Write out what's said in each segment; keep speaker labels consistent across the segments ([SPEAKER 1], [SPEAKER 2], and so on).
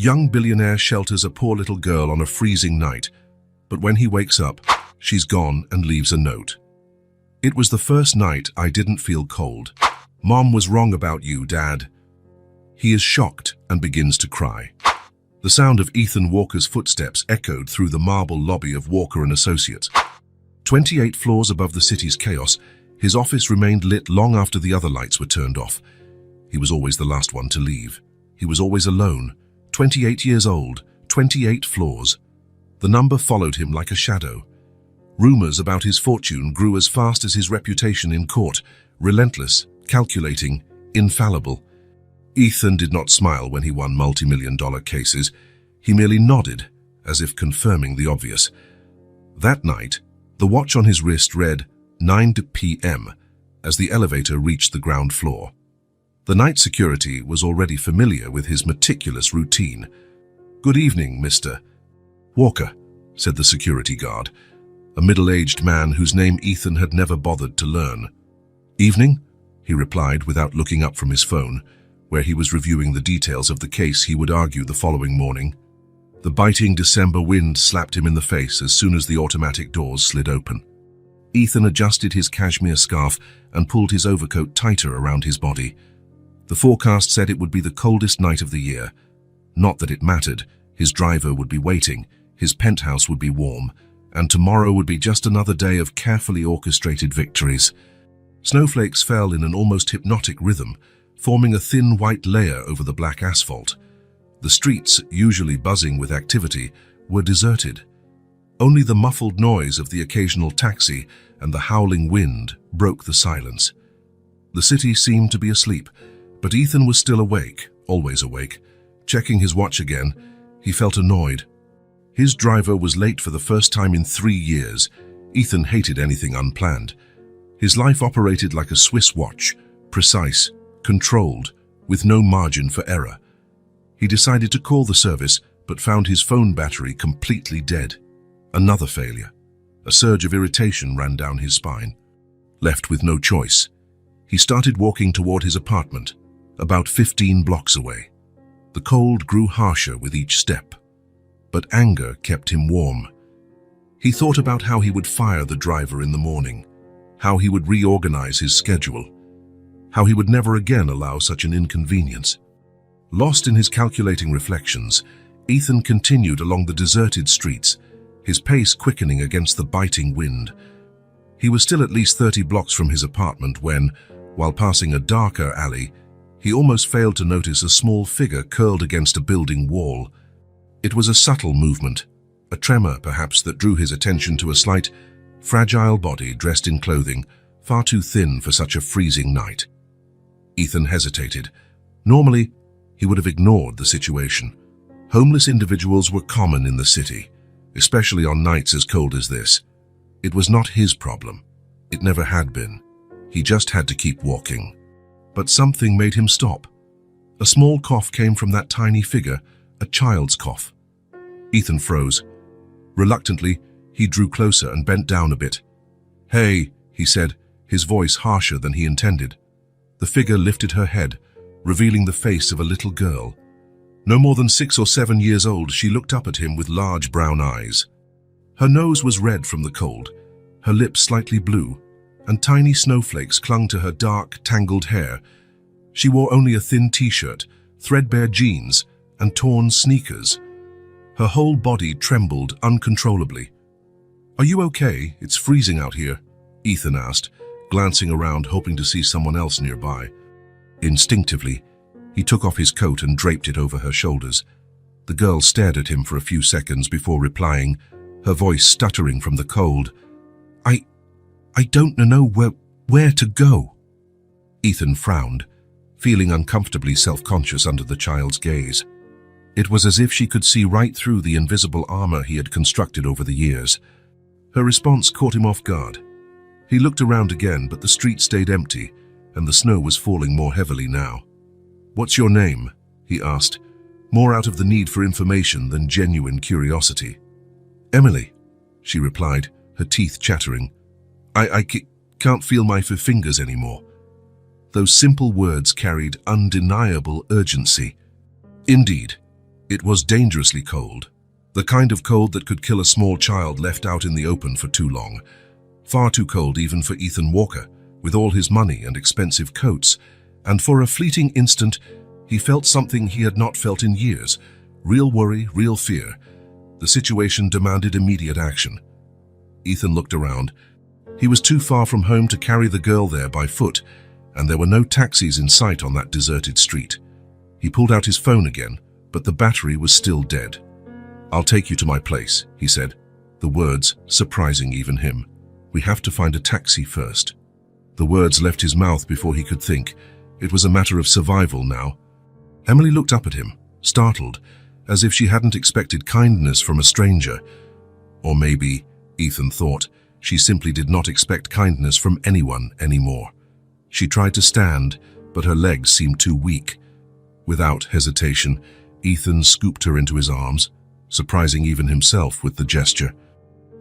[SPEAKER 1] Young billionaire shelters a poor little girl on a freezing night, but when he wakes up, she's gone and leaves a note. It was the first night I didn't feel cold. Mom was wrong about you, Dad. He is shocked and begins to cry. The sound of Ethan Walker's footsteps echoed through the marble lobby of Walker & Associates. 28 floors above the city's chaos, his office remained lit long after the other lights were turned off. He was always the last one to leave. He was always alone. 28 years old, 28 floors. The number followed him like a shadow. Rumors about his fortune grew as fast as his reputation in court, relentless, calculating, infallible. Ethan did not smile when he won multi-million-dollar cases. He merely nodded, as if confirming the obvious. That night, the watch on his wrist read 9 p.m. as the elevator reached the ground floor. The night security was already familiar with his meticulous routine. "Good evening, Mr. Walker," said the security guard, a middle-aged man whose name Ethan had never bothered to learn. "Evening," he replied without looking up from his phone, where he was reviewing the details of the case he would argue the following morning. The biting December wind slapped him in the face as soon as the automatic doors slid open. Ethan adjusted his cashmere scarf and pulled his overcoat tighter around his body. The forecast said it would be the coldest night of the year. Not that it mattered. His driver would be waiting, his penthouse would be warm, and tomorrow would be just another day of carefully orchestrated victories. Snowflakes fell in an almost hypnotic rhythm, forming a thin white layer over the black asphalt. The streets, usually buzzing with activity, were deserted. Only the muffled noise of the occasional taxi and the howling wind broke the silence. The city seemed to be asleep, but Ethan was still awake, always awake. Checking his watch again, he felt annoyed. His driver was late for the first time in 3 years. Ethan hated anything unplanned. His life operated like a Swiss watch, precise, controlled, with no margin for error. He decided to call the service, but found his phone battery completely dead. Another failure. A surge of irritation ran down his spine. Left with no choice, he started walking toward his apartment, about 15 blocks away. The cold grew harsher with each step, but anger kept him warm. He thought about how he would fire the driver in the morning, how he would reorganize his schedule, how he would never again allow such an inconvenience. Lost in his calculating reflections, Ethan continued along the deserted streets, his pace quickening against the biting wind. He was still at least 30 blocks from his apartment when, while passing a darker alley, he almost failed to notice a small figure curled against a building wall. It was a subtle movement, a tremor perhaps, that drew his attention to a slight, fragile body dressed in clothing far too thin for such a freezing night. Ethan hesitated. Normally, he would have ignored the situation. Homeless individuals were common in the city, especially on nights as cold as this. It was not his problem. It never had been. He just had to keep walking. But something made him stop. A small cough came from that tiny figure, a child's cough. Ethan froze. Reluctantly, he drew closer and bent down a bit. "Hey," he said, his voice harsher than he intended. The figure lifted her head, revealing the face of a little girl. No more than 6 or 7 years old, she looked up at him with large brown eyes. Her nose was red from the cold, her lips slightly blue, and tiny snowflakes clung to her dark, tangled hair. She wore only a thin t-shirt, threadbare jeans, and torn sneakers. Her whole body trembled uncontrollably. "Are you okay? It's freezing out here," Ethan asked, glancing around hoping to see someone else nearby. Instinctively, he took off his coat and draped it over her shoulders. The girl stared at him for a few seconds before replying, her voice stuttering from the cold. I don't know where to go." Ethan frowned, feeling uncomfortably self-conscious under the child's gaze. It was as if she could see right through the invisible armor he had constructed over the years. Her response caught him off guard. He looked around again, but the street stayed empty, and the snow was falling more heavily now. "What's your name?" he asked, more out of the need for information than genuine curiosity. "Emily," she replied, her teeth chattering. I can't feel my fingers anymore." Those simple words carried undeniable urgency. Indeed, It was dangerously cold, the kind of cold that could kill a small child left out in the open for too long. Far too cold even for Ethan Walker, with all his money and expensive coats, and for a fleeting instant, he felt something he had not felt in years. Real worry, real fear. The situation demanded immediate action. Ethan looked around. He was too far from home to carry the girl there by foot, and there were no taxis in sight on that deserted street. He pulled out his phone again, but the battery was still dead. "I'll take you to my place," he said, the words surprising even him. "We have to find a taxi first." The words left his mouth before he could think. It was a matter of survival now. Emily looked up at him, startled, as if she hadn't expected kindness from a stranger. Or maybe, Ethan thought, she simply did not expect kindness from anyone anymore. She tried to stand, but her legs seemed too weak. Without hesitation, Ethan scooped her into his arms, surprising even himself with the gesture.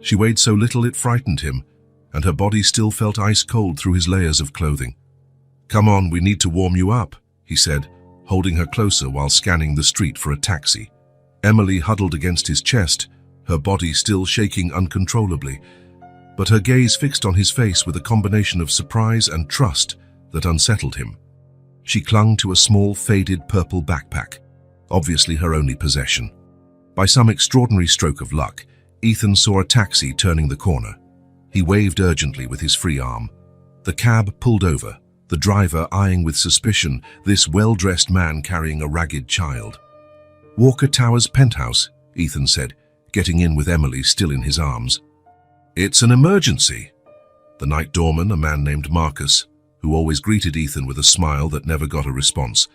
[SPEAKER 1] She weighed so little it frightened him, and her body still felt ice cold through his layers of clothing. "Come on, we need to warm you up," he said, holding her closer while scanning the street for a taxi. Emily huddled against his chest, her body still shaking uncontrollably, but her gaze fixed on his face with a combination of surprise and trust that unsettled him. She clung to a small, faded purple backpack, obviously her only possession. By some extraordinary stroke of luck, Ethan saw a taxi turning the corner. He waved urgently with his free arm. The cab pulled over, the driver eyeing with suspicion this well-dressed man carrying a ragged child. "Walker Towers penthouse," Ethan said, getting in with Emily still in his arms. "It's an emergency." The night doorman, a man named Marcus, who always greeted Ethan with a smile that never got a response,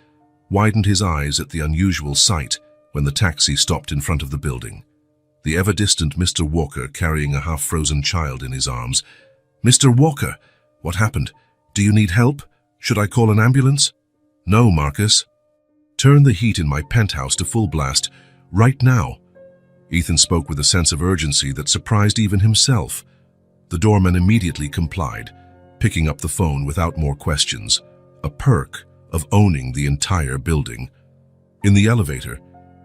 [SPEAKER 1] widened his eyes at the unusual sight when the taxi stopped in front of the building. The ever-distant Mr. Walker carrying a half-frozen child in his arms. "Mr. Walker, what happened? Do you need help? Should I call an ambulance?" "No, Marcus. Turn the heat in my penthouse to full blast, right now." Ethan spoke with a sense of urgency that surprised even himself. The doorman immediately complied, picking up the phone without more questions, a perk of owning the entire building. In the elevator,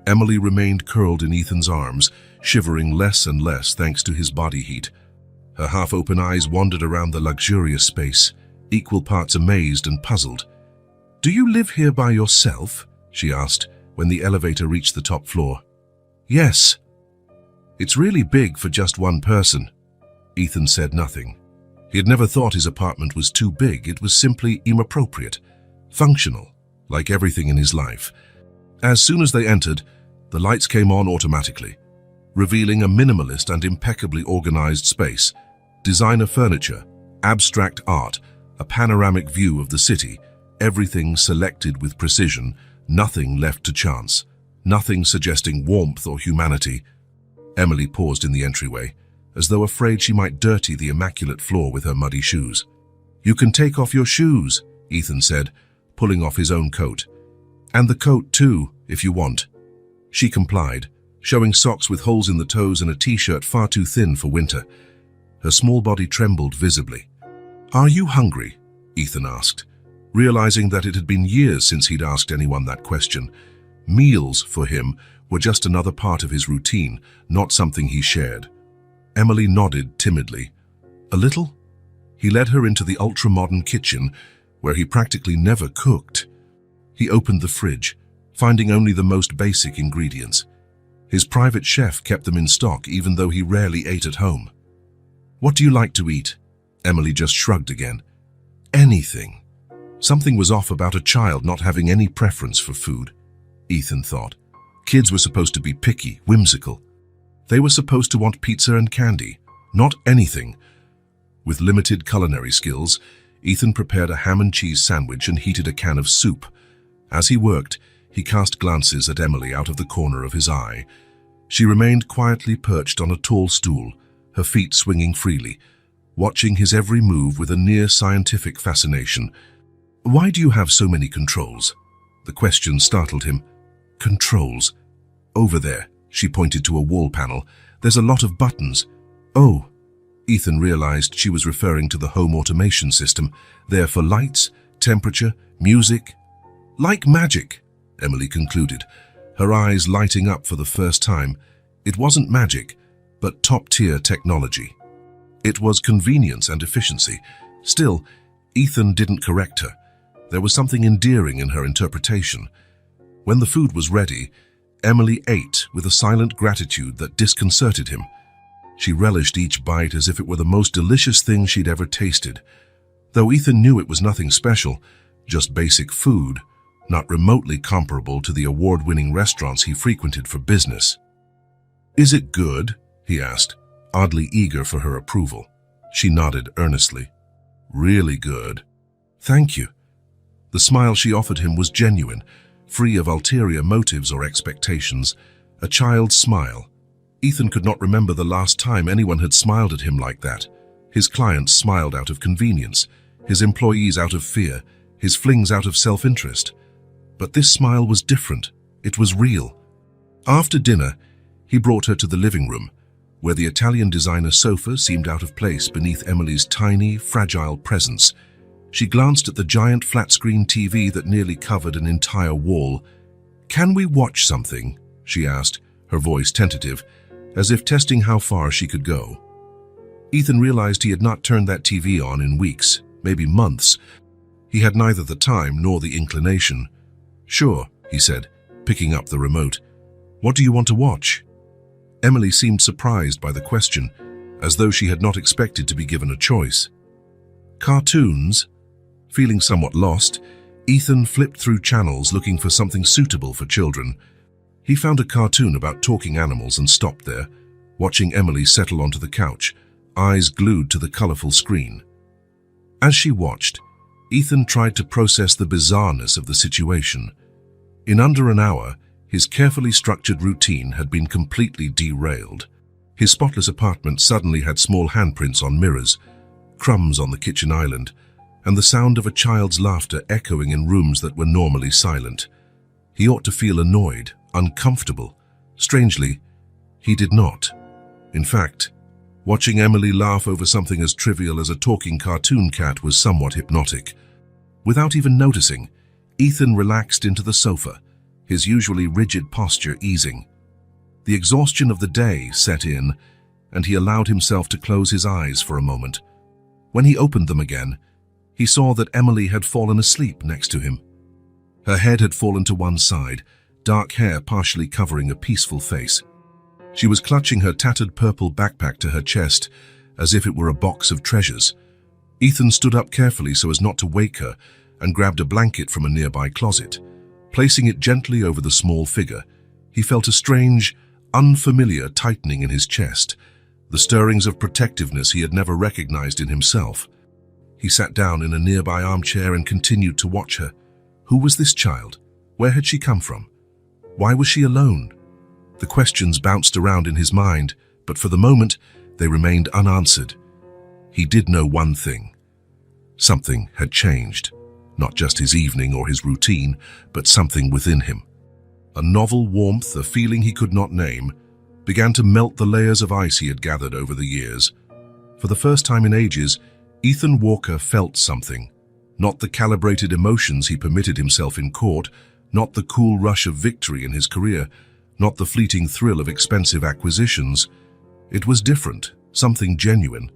[SPEAKER 1] Emily remained curled in Ethan's arms, shivering less and less thanks to his body heat. Her half-open eyes wandered around the luxurious space, equal parts amazed and puzzled. "Do you live here by yourself?" she asked when the elevator reached the top floor. "Yes." "It's really big for just one person." Ethan said nothing. He had never thought his apartment was too big. It was simply inappropriate, functional, like everything in his life. As soon as they entered, the lights came on automatically, revealing a minimalist and impeccably organized space. Designer furniture, abstract art, a panoramic view of the city, everything selected with precision, nothing left to chance, nothing suggesting warmth or humanity. Emily paused in the entryway, as though afraid she might dirty the immaculate floor with her muddy shoes. "You can take off your shoes," Ethan said, pulling off his own coat. "And the coat too, if you want." She complied, showing socks with holes in the toes and a t-shirt far too thin for winter. Her small body trembled visibly. "Are you hungry?" Ethan asked, realizing that it had been years since he'd asked anyone that question. Meals, for him, were just another part of his routine, not something he shared. Emily nodded timidly. "A little?" He led her into the ultra-modern kitchen, where he practically never cooked. He opened the fridge, finding only the most basic ingredients. His private chef kept them in stock, even though he rarely ate at home. "What do you like to eat?" Emily just shrugged again. "Anything." Something was off about a child not having any preference for food, Ethan thought. Kids were supposed to be picky, whimsical. They were supposed to want pizza and candy, not anything. With limited culinary skills, Ethan prepared a ham and cheese sandwich and heated a can of soup. As he worked, he cast glances at Emily out of the corner of his eye. She remained quietly perched on a tall stool, her feet swinging freely, watching his every move with a near-scientific fascination. "Why do you have so many controls?" The question startled him. "Controls? Over there," she pointed to a wall panel. "There's a lot of buttons." "Oh." Ethan realized she was referring to the home automation system, there for lights, temperature, music. "Like magic," Emily concluded. her eyes lighting up for the first time. It wasn't magic, but top-tier technology. It was convenience and efficiency. Still, Ethan didn't correct her. There was something endearing in her interpretation. When the food was ready, Emily ate with a silent gratitude that disconcerted him. She relished each bite as if it were the most delicious thing she'd ever tasted. Though Ethan knew it was nothing special, just basic food, not remotely comparable to the award-winning restaurants he frequented for business. "Is it good?" he asked, oddly eager for her approval. She nodded earnestly. "Really good. Thank you." The smile she offered him was genuine, free of ulterior motives or expectations, a child's smile. Ethan could not remember the last time anyone had smiled at him like that. His clients smiled out of convenience, his employees out of fear, his flings out of self-interest. But this smile was different. It was real. After dinner, he brought her to the living room, where the Italian designer sofa seemed out of place beneath Emily's tiny, fragile presence. She glanced at the giant flat-screen TV that nearly covered an entire wall. "Can we watch something?" she asked, her voice tentative, as if testing how far she could go. Ethan realized he had not turned that TV on in weeks, maybe months. He had neither the time nor the inclination. "Sure," he said, picking up the remote. "What do you want to watch?" Emily seemed surprised by the question, as though she had not expected to be given a choice. "Cartoons?" Feeling somewhat lost, Ethan flipped through channels looking for something suitable for children. He found a cartoon about talking animals and stopped there, watching Emily settle onto the couch, eyes glued to the colorful screen. As she watched, Ethan tried to process the bizarreness of the situation. In under an hour, his carefully structured routine had been completely derailed. His spotless apartment suddenly had small handprints on mirrors, crumbs on the kitchen island, and the sound of a child's laughter echoing in rooms that were normally silent. He ought to feel annoyed, uncomfortable. Strangely, he did not. In fact, watching Emily laugh over something as trivial as a talking cartoon cat was somewhat hypnotic. Without even noticing, Ethan relaxed into the sofa, his usually rigid posture easing. The exhaustion of the day set in, and he allowed himself to close his eyes for a moment. When he opened them again, he saw that Emily had fallen asleep next to him. Her head had fallen to one side, dark hair partially covering a peaceful face. She was clutching her tattered purple backpack to her chest, as if it were a box of treasures. Ethan stood up carefully so as not to wake her and grabbed a blanket from a nearby closet. Placing it gently over the small figure, he felt a strange, unfamiliar tightening in his chest, the stirrings of protectiveness he had never recognized in himself. He sat down in a nearby armchair and continued to watch her. Who was this child? Where had she come from? Why was she alone? The questions bounced around in his mind, but for the moment, they remained unanswered. He did know one thing. Something had changed. Not just his evening or his routine, but something within him. A novel warmth, a feeling he could not name, began to melt the layers of ice he had gathered over the years. For the first time in ages, Ethan Walker felt something. Not the calibrated emotions he permitted himself in court, not the cool rush of victory in his career, not the fleeting thrill of expensive acquisitions. It was different, something genuine.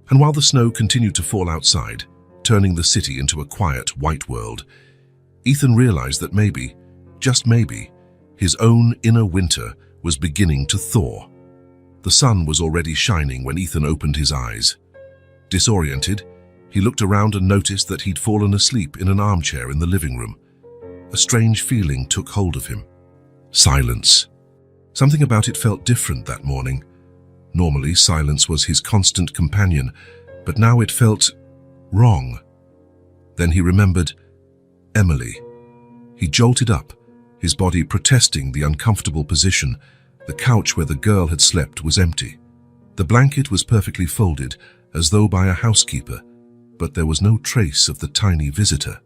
[SPEAKER 1] And while the snow continued to fall outside, turning the city into a quiet, white world, Ethan realized that maybe, just maybe, his own inner winter was beginning to thaw. The sun was already shining when Ethan opened his eyes. Disoriented, he looked around and noticed that he'd fallen asleep in an armchair in the living room. A strange feeling took hold of him. Silence. Something about it felt different that morning. Normally, silence was his constant companion, but now it felt wrong. Then he remembered Emily. He jolted up, his body protesting the uncomfortable position. The couch where the girl had slept was empty. The blanket was perfectly folded, as though by a housekeeper, but there was no trace of the tiny visitor.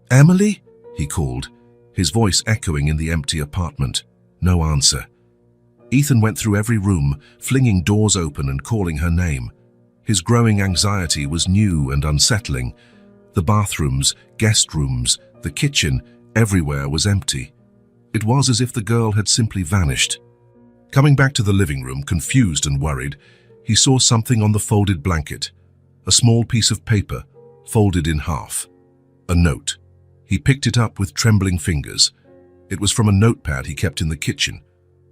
[SPEAKER 1] "Emily?" he called, his voice echoing in the empty apartment. No answer. Ethan went through every room, flinging doors open and calling her name. His growing anxiety was new and unsettling. The bathrooms, guest rooms, the kitchen, everywhere was empty. It was as if the girl had simply vanished. Coming back to the living room, confused and worried, he saw something on the folded blanket. A small piece of paper, folded in half. A note. He picked it up with trembling fingers. It was from a notepad he kept in the kitchen.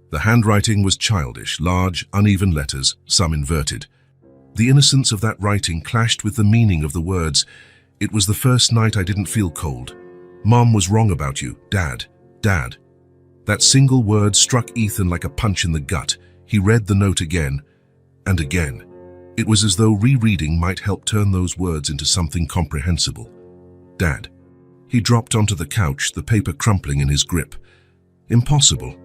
[SPEAKER 1] The handwriting was childish, large, uneven letters, some inverted. The innocence of that writing clashed with the meaning of the words. It was the first night I didn't feel cold. Mom was wrong about you. Dad. Dad. That single word struck Ethan like a punch in the gut. He read the note again and again. It was as though rereading might help turn those words into something comprehensible. Dad. He dropped onto the couch, the paper crumpling in his grip. Impossible.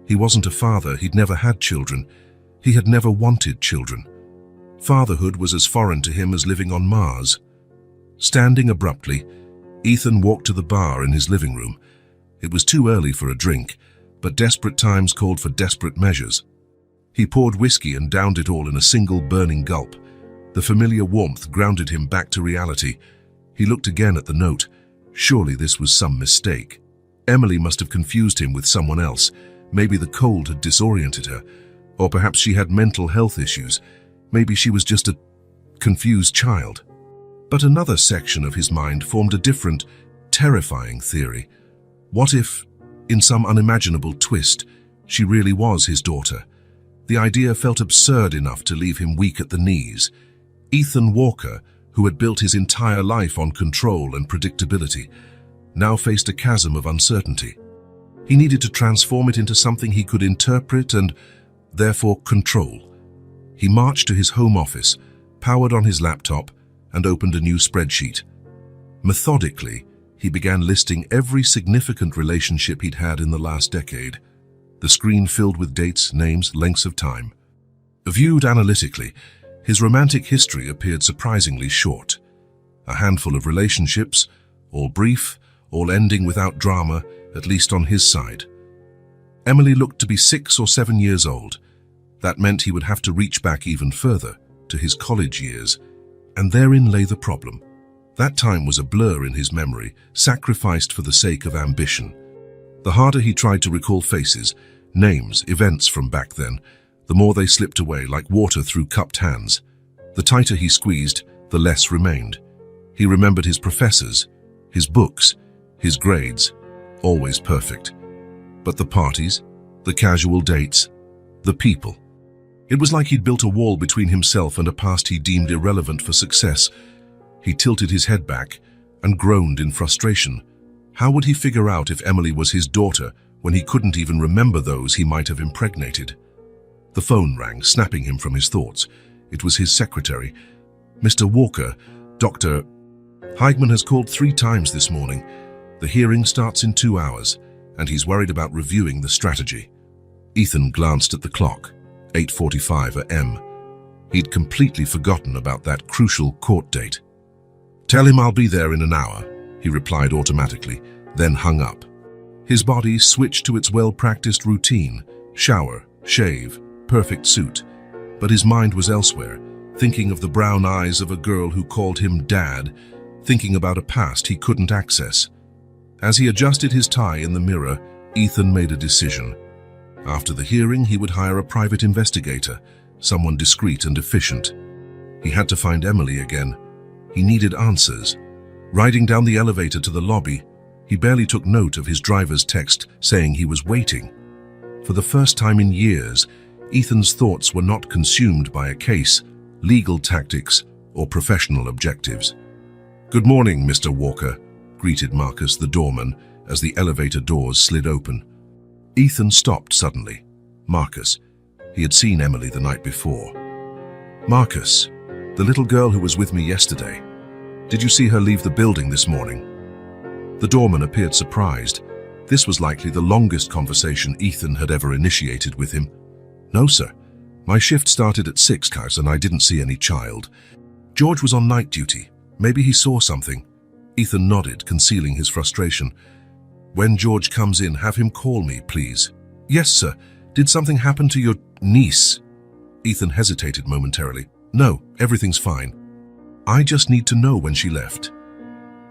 [SPEAKER 1] He wasn't a father. He'd never had children. He had never wanted children. Fatherhood was as foreign to him as living on Mars. Standing abruptly, Ethan walked to the bar in his living room. It was too early for a drink, but desperate times called for desperate measures. He poured whiskey and downed it all in a single burning gulp. The familiar warmth grounded him back to reality. He looked again at the note. Surely this was some mistake. Emily must have confused him with someone else. Maybe the cold had disoriented her, or perhaps she had mental health issues. Maybe she was just a confused child. But another section of his mind formed a different, terrifying theory. What if, in some unimaginable twist, she really was his daughter? The idea felt absurd enough to leave him weak at the knees. Ethan Walker, who had built his entire life on control and predictability, now faced a chasm of uncertainty. He needed to transform it into something he could interpret and, therefore, control. He marched to his home office, powered on his laptop, and opened a new spreadsheet. Methodically, he began listing every significant relationship he'd had in the last decade. The screen filled with dates, names, lengths of time. Viewed analytically, his romantic history appeared surprisingly short. A handful of relationships, all brief, all ending without drama, at least on his side. Emily looked to be 6 or 7 years old. That meant he would have to reach back even further, to his college years. And therein lay the problem. That time was a blur in his memory, sacrificed for the sake of ambition. The harder he tried to recall faces, names, events from back then, the more they slipped away like water through cupped hands. The tighter he squeezed, the less remained. He remembered his professors, his books, his grades, always perfect. But the parties, the casual dates, the people. It was like he'd built a wall between himself and a past he deemed irrelevant for success. He tilted his head back and groaned in frustration. How would he figure out if Emily was his daughter when he couldn't even remember those he might have impregnated? The phone rang, snapping him from his thoughts. It was his secretary. "Mr. Walker, Dr. Heigman has called 3 times this morning. The hearing starts in 2 hours, and he's worried about reviewing the strategy." Ethan glanced at the clock, 8:45 a.m. He'd completely forgotten about that crucial court date. "Tell him I'll be there in an hour," he replied automatically, then hung up. His body switched to its well-practiced routine, shower, shave, perfect suit. But his mind was elsewhere, thinking of the brown eyes of a girl who called him Dad, thinking about a past he couldn't access. As he adjusted his tie in the mirror, Ethan made a decision. After the hearing, he would hire a private investigator, someone discreet and efficient. He had to find Emily again. He needed answers. Riding down the elevator to the lobby, he barely took note of his driver's text saying he was waiting. For the first time in years, Ethan's thoughts were not consumed by a case, legal tactics, or professional objectives. "Good morning, Mr. Walker," greeted Marcus, the doorman, as the elevator doors slid open. Ethan stopped suddenly. Marcus. He had seen Emily the night before. "Marcus, the little girl who was with me yesterday. Did you see her leave the building this morning?" The doorman appeared surprised. This was likely the longest conversation Ethan had ever initiated with him. "No, sir. My shift started at 6, and I didn't see any child. George was on night duty. Maybe he saw something." Ethan nodded, concealing his frustration. "When George comes in, have him call me, please." "Yes, sir. Did something happen to your niece?" Ethan hesitated momentarily. "No, everything's fine. I just need to know when she left."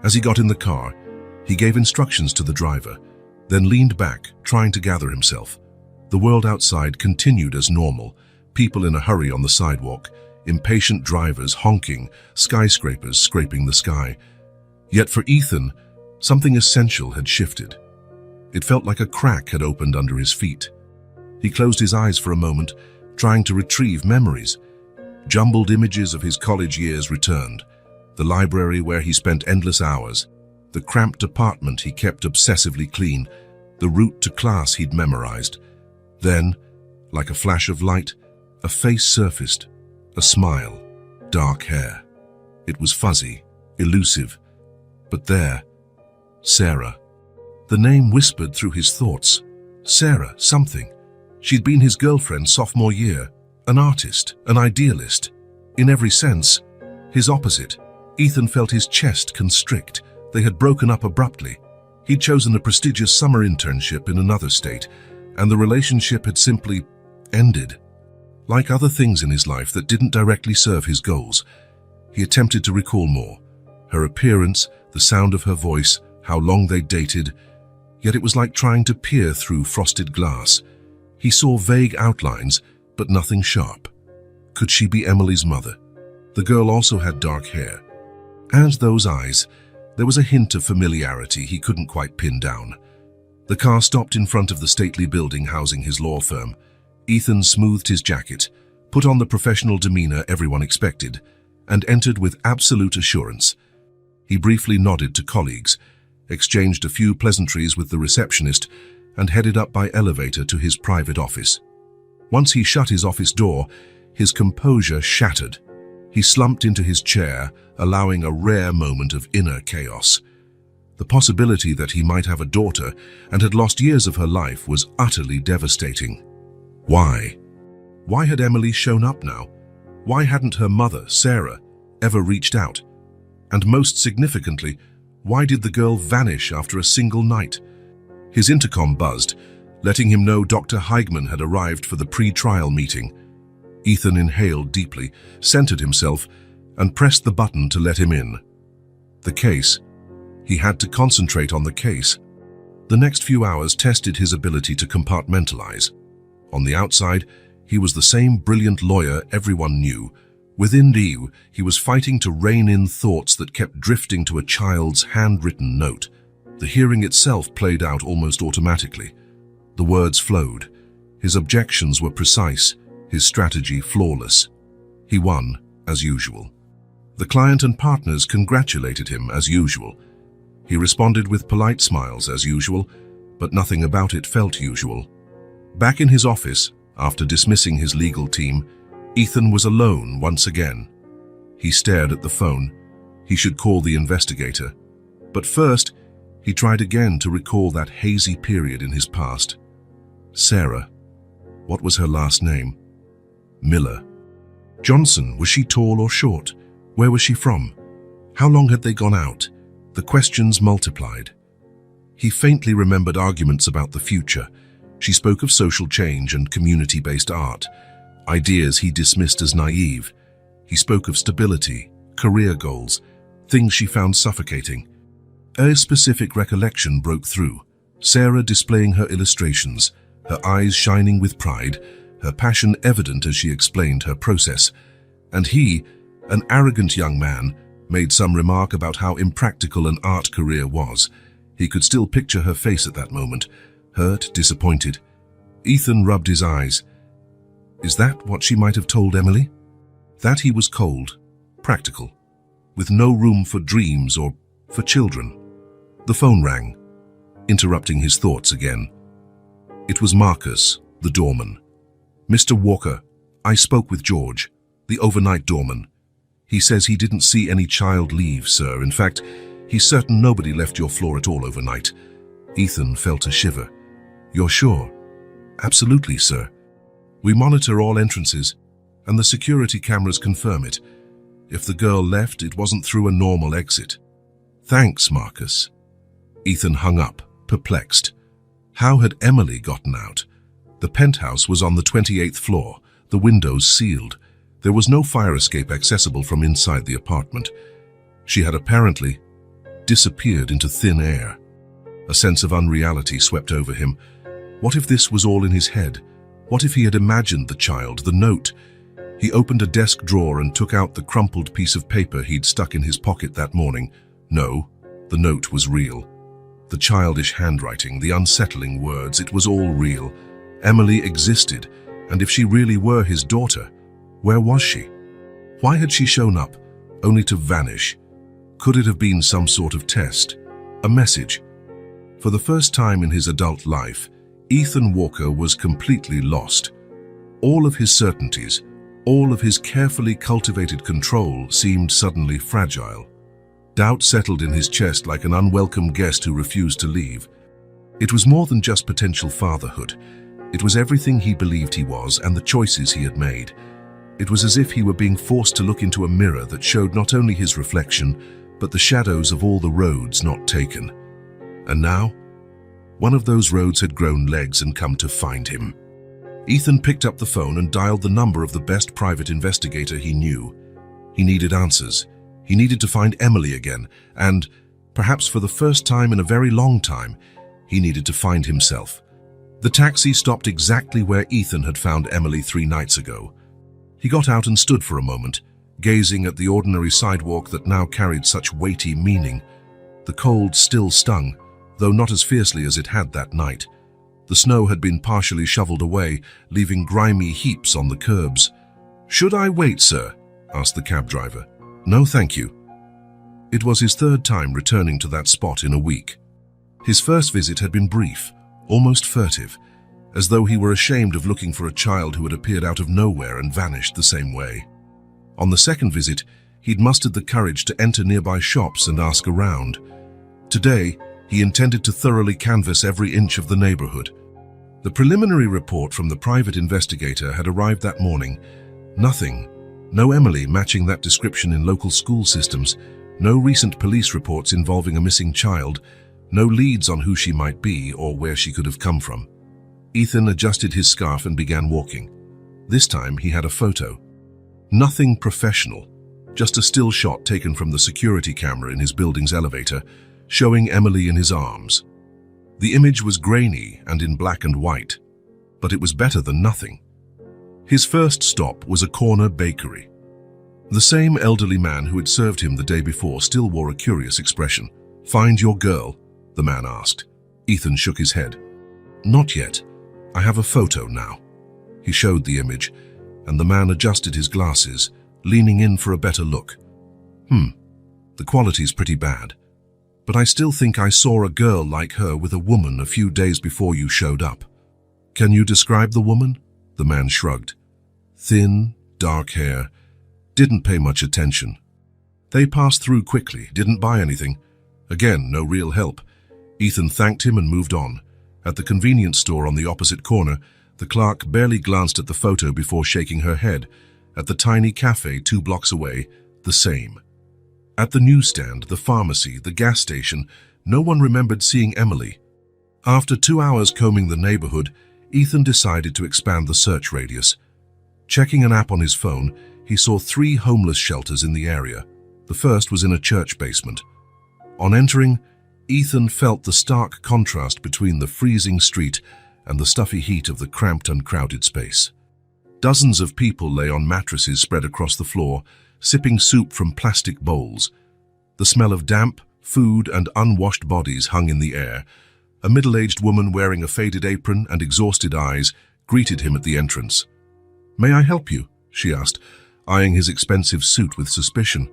[SPEAKER 1] As he got in the car, he gave instructions to the driver. then leaned back, trying to gather himself. The world outside continued as normal, people in a hurry on the sidewalk, impatient drivers honking, skyscrapers scraping the sky. Yet for Ethan, something essential had shifted. It felt like a crack had opened under his feet. He closed his eyes for a moment, trying to retrieve memories. Jumbled images of his college years returned. The library where he spent endless hours, the cramped apartment he kept obsessively clean, the route to class he'd memorized. Then, like a flash of light, a face surfaced, a smile, dark hair. It was fuzzy, elusive, but there, Sarah. The name whispered through his thoughts. Sarah, something. She'd been his girlfriend sophomore year, an artist, an idealist. In every sense, his opposite. Ethan felt his chest constrict. They had broken up abruptly. He'd chosen a prestigious summer internship in another state, and the relationship had simply ended. Like other things in his life that didn't directly serve his goals, he attempted to recall more. Her appearance, the sound of her voice, how long they'd dated, yet it was like trying to peer through frosted glass. He saw vague outlines, but nothing sharp. Could she be Emily's mother? The girl also had dark hair. And those eyes, there was a hint of familiarity he couldn't quite pin down. The car stopped in front of the stately building housing his law firm. Ethan smoothed his jacket, put on the professional demeanor everyone expected, and entered with absolute assurance. He briefly nodded to colleagues, exchanged a few pleasantries with the receptionist, and headed up by elevator to his private office. Once he shut his office door, his composure shattered. He slumped into his chair, allowing a rare moment of inner chaos. The possibility that he might have a daughter and had lost years of her life was utterly devastating. Why? Why had Emily shown up now? Why hadn't her mother, Sarah, ever reached out? And most significantly, why did the girl vanish after a single night? His intercom buzzed, letting him know Dr. Heigman had arrived for the pre-trial meeting. Ethan inhaled deeply, centered himself, and pressed the button to let him in. The case. He had to concentrate on the case. The next few hours tested his ability to compartmentalize. On the outside, he was the same brilliant lawyer everyone knew. Within he was fighting to rein in thoughts that kept drifting to a child's handwritten note. The hearing itself played out almost automatically. The words flowed. His objections were precise, his strategy flawless. He won, as usual. The client and partners congratulated him, as usual. He responded with polite smiles, as usual, but nothing about it felt usual. Back in his office, after dismissing his legal team, Ethan was alone once again. He stared at the phone. He should call the investigator. But first, he tried again to recall that hazy period in his past. Sarah. What was her last name? Miller. Johnson, was she tall or short? Where was she from? How long had they gone out? The questions multiplied. He faintly remembered arguments about the future. She spoke of social change and community-based art, ideas he dismissed as naive. He spoke of stability, career goals, things she found suffocating. A specific recollection broke through. Sarah displaying her illustrations, her eyes shining with pride, her passion evident as she explained her process. And he, an arrogant young man, made some remark about how impractical an art career was. He could still picture her face at that moment, hurt, disappointed. Ethan rubbed his eyes. Is that what she might have told Emily? That he was cold, practical, with no room for dreams or for children. The phone rang, interrupting his thoughts again. It was Marcus, the doorman. Mr. Walker, I spoke with George, the overnight doorman. He says he didn't see any child leave, sir. In fact, he's certain nobody left your floor at all overnight. Ethan felt a shiver. You're sure? Absolutely, sir. We monitor all entrances, and the security cameras confirm it. If the girl left, it wasn't through a normal exit. Thanks, Marcus. Ethan hung up, perplexed. How had Emily gotten out? The penthouse was on the 28th floor, the windows sealed. There was no fire escape accessible from inside the apartment. She had apparently disappeared into thin air. A sense of unreality swept over him. What if this was all in his head? What if he had imagined the child, the note? He opened a desk drawer and took out the crumpled piece of paper he'd stuck in his pocket that morning. No, the note was real. The childish handwriting, the unsettling words, it was all real. Emily existed, and if she really were his daughter, where was she? Why had she shown up, only to vanish? Could it have been some sort of test? A message? For the first time in his adult life, Ethan Walker was completely lost. All of his certainties, all of his carefully cultivated control seemed suddenly fragile. Doubt settled in his chest like an unwelcome guest who refused to leave. It was more than just potential fatherhood. It was everything he believed he was and the choices he had made. It was as if he were being forced to look into a mirror that showed not only his reflection, but the shadows of all the roads not taken. And now, one of those roads had grown legs and come to find him. Ethan picked up the phone and dialed the number of the best private investigator he knew. He needed answers. He needed to find Emily again, and, perhaps for the first time in a very long time, he needed to find himself. The taxi stopped exactly where Ethan had found Emily 3 nights ago. He got out and stood for a moment, gazing at the ordinary sidewalk that now carried such weighty meaning. The cold still stung, though not as fiercely as it had that night. The snow had been partially shoveled away, leaving grimy heaps on the curbs. "Should I wait, sir?" asked the cab driver. "No, thank you." It was his 3rd time returning to that spot in a week. His first visit had been brief, almost furtive, as though he were ashamed of looking for a child who had appeared out of nowhere and vanished the same way. On the 2nd visit, he'd mustered the courage to enter nearby shops and ask around. Today, he intended to thoroughly canvass every inch of the neighborhood. The preliminary report from the private investigator had arrived that morning. Nothing. No Emily matching that description in local school systems, no recent police reports involving a missing child, no leads on who she might be or where she could have come from. Ethan adjusted his scarf and began walking. This time he had a photo. Nothing professional, just a still shot taken from the security camera in his building's elevator, showing Emily in his arms. The image was grainy and in black and white, but it was better than nothing. His first stop was a corner bakery. The same elderly man who had served him the day before still wore a curious expression. "Find your girl?" the man asked. Ethan shook his head. "Not yet. I have a photo now." He showed the image, and the man adjusted his glasses, leaning in for a better look. The quality's pretty bad. But I still think I saw a girl like her with a woman a few days before you showed up." "Can you describe the woman?" The man shrugged. "Thin, dark hair. Didn't pay much attention. They passed through quickly, didn't buy anything. Again, no real help." Ethan thanked him and moved on. At the convenience store on the opposite corner, the clerk barely glanced at the photo before shaking her head. At the tiny cafe 2 blocks away, the same. At the newsstand, the pharmacy, the gas station, no one remembered seeing Emily. After 2 hours combing the neighborhood, Ethan decided to expand the search radius. Checking an app on his phone, he saw 3 homeless shelters in the area. The first was in a church basement. On entering, Ethan felt the stark contrast between the freezing street and the stuffy heat of the cramped and crowded space. Dozens of people lay on mattresses spread across the floor, sipping soup from plastic bowls. The smell of damp, food, and unwashed bodies hung in the air. A middle-aged woman wearing a faded apron and exhausted eyes greeted him at the entrance. "May I help you?" she asked, eyeing his expensive suit with suspicion.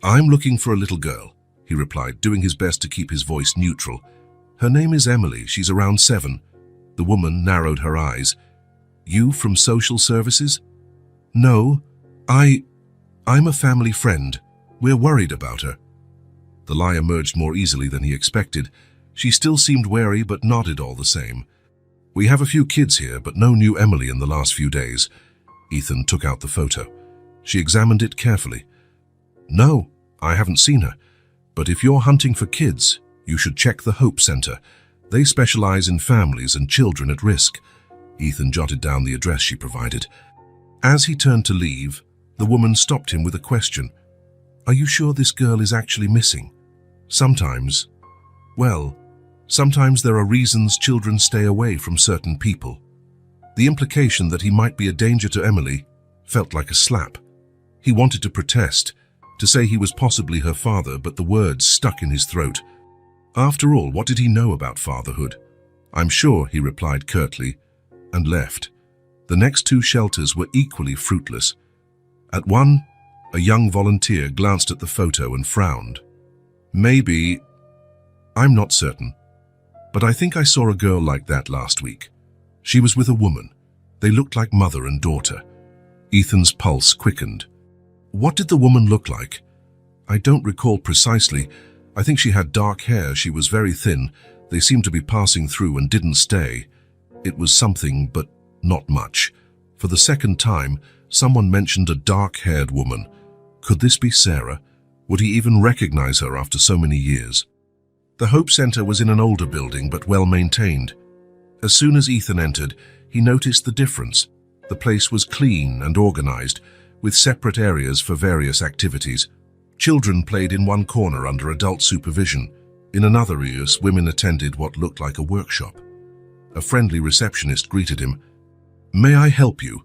[SPEAKER 1] "I'm looking for a little girl," he replied, doing his best to keep his voice neutral. "Her name is Emily. She's around 7. The woman narrowed her eyes. "You from social services?" "No, I'm a family friend. We're worried about her." The lie emerged more easily than he expected. She still seemed wary but nodded all the same. "We have a few kids here, but no new Emily in the last few days." Ethan took out the photo. She examined it carefully. "No, I haven't seen her. But if you're hunting for kids, you should check the Hope Center. They specialize in families and children at risk." Ethan jotted down the address she provided. As he turned to leave, the woman stopped him with a question. "Are you sure this girl is actually missing?" Sometimes Sometimes there are reasons children stay away from certain people. The implication that he might be a danger to Emily felt like a slap. He wanted to protest, to say he was possibly her father, but the words stuck in his throat. After all, what did he know about fatherhood? "I'm sure," he replied curtly, and left. The next two shelters were equally fruitless. At one, a young volunteer glanced at the photo and frowned. "Maybe, I'm not certain, but I think I saw a girl like that last week. She was with a woman. They looked like mother and daughter." Ethan's pulse quickened. "What did the woman look like?" "I don't recall precisely. I think she had dark hair. She was very thin. They seemed to be passing through and didn't stay. It was something, but not much." For the second time, someone mentioned a dark-haired woman. Could this be Sarah? Would he even recognize her after so many years? The Hope Center was in an older building, but well-maintained. As soon as Ethan entered, he noticed the difference. The place was clean and organized, with separate areas for various activities. Children played in one corner under adult supervision. In another area, women attended what looked like a workshop. A friendly receptionist greeted him. "May I help you?"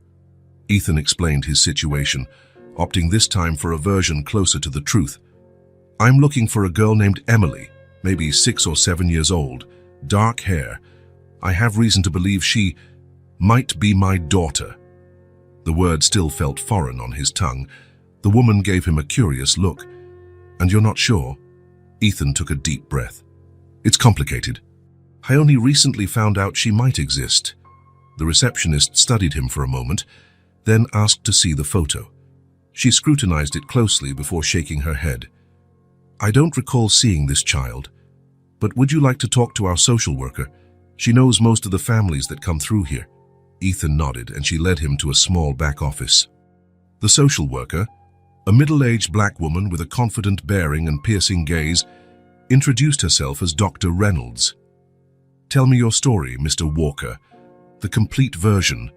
[SPEAKER 1] Ethan explained his situation, opting this time for a version closer to the truth. "I'm looking for a girl named Emily, maybe 6 or 7 years old, dark hair. I have reason to believe she might be my daughter." The word still felt foreign on his tongue. The woman gave him a curious look. "And you're not sure?" Ethan took a deep breath. "It's complicated. I only recently found out she might exist." The receptionist studied him for a moment, then asked to see the photo. She scrutinized it closely before shaking her head. "I don't recall seeing this child, but would you like to talk to our social worker? She knows most of the families that come through here." Ethan nodded, and she led him to a small back office. The social worker, a middle-aged black woman with a confident bearing and piercing gaze, introduced herself as Dr. Reynolds. "Tell me your story, Mr. Walker. The complete version."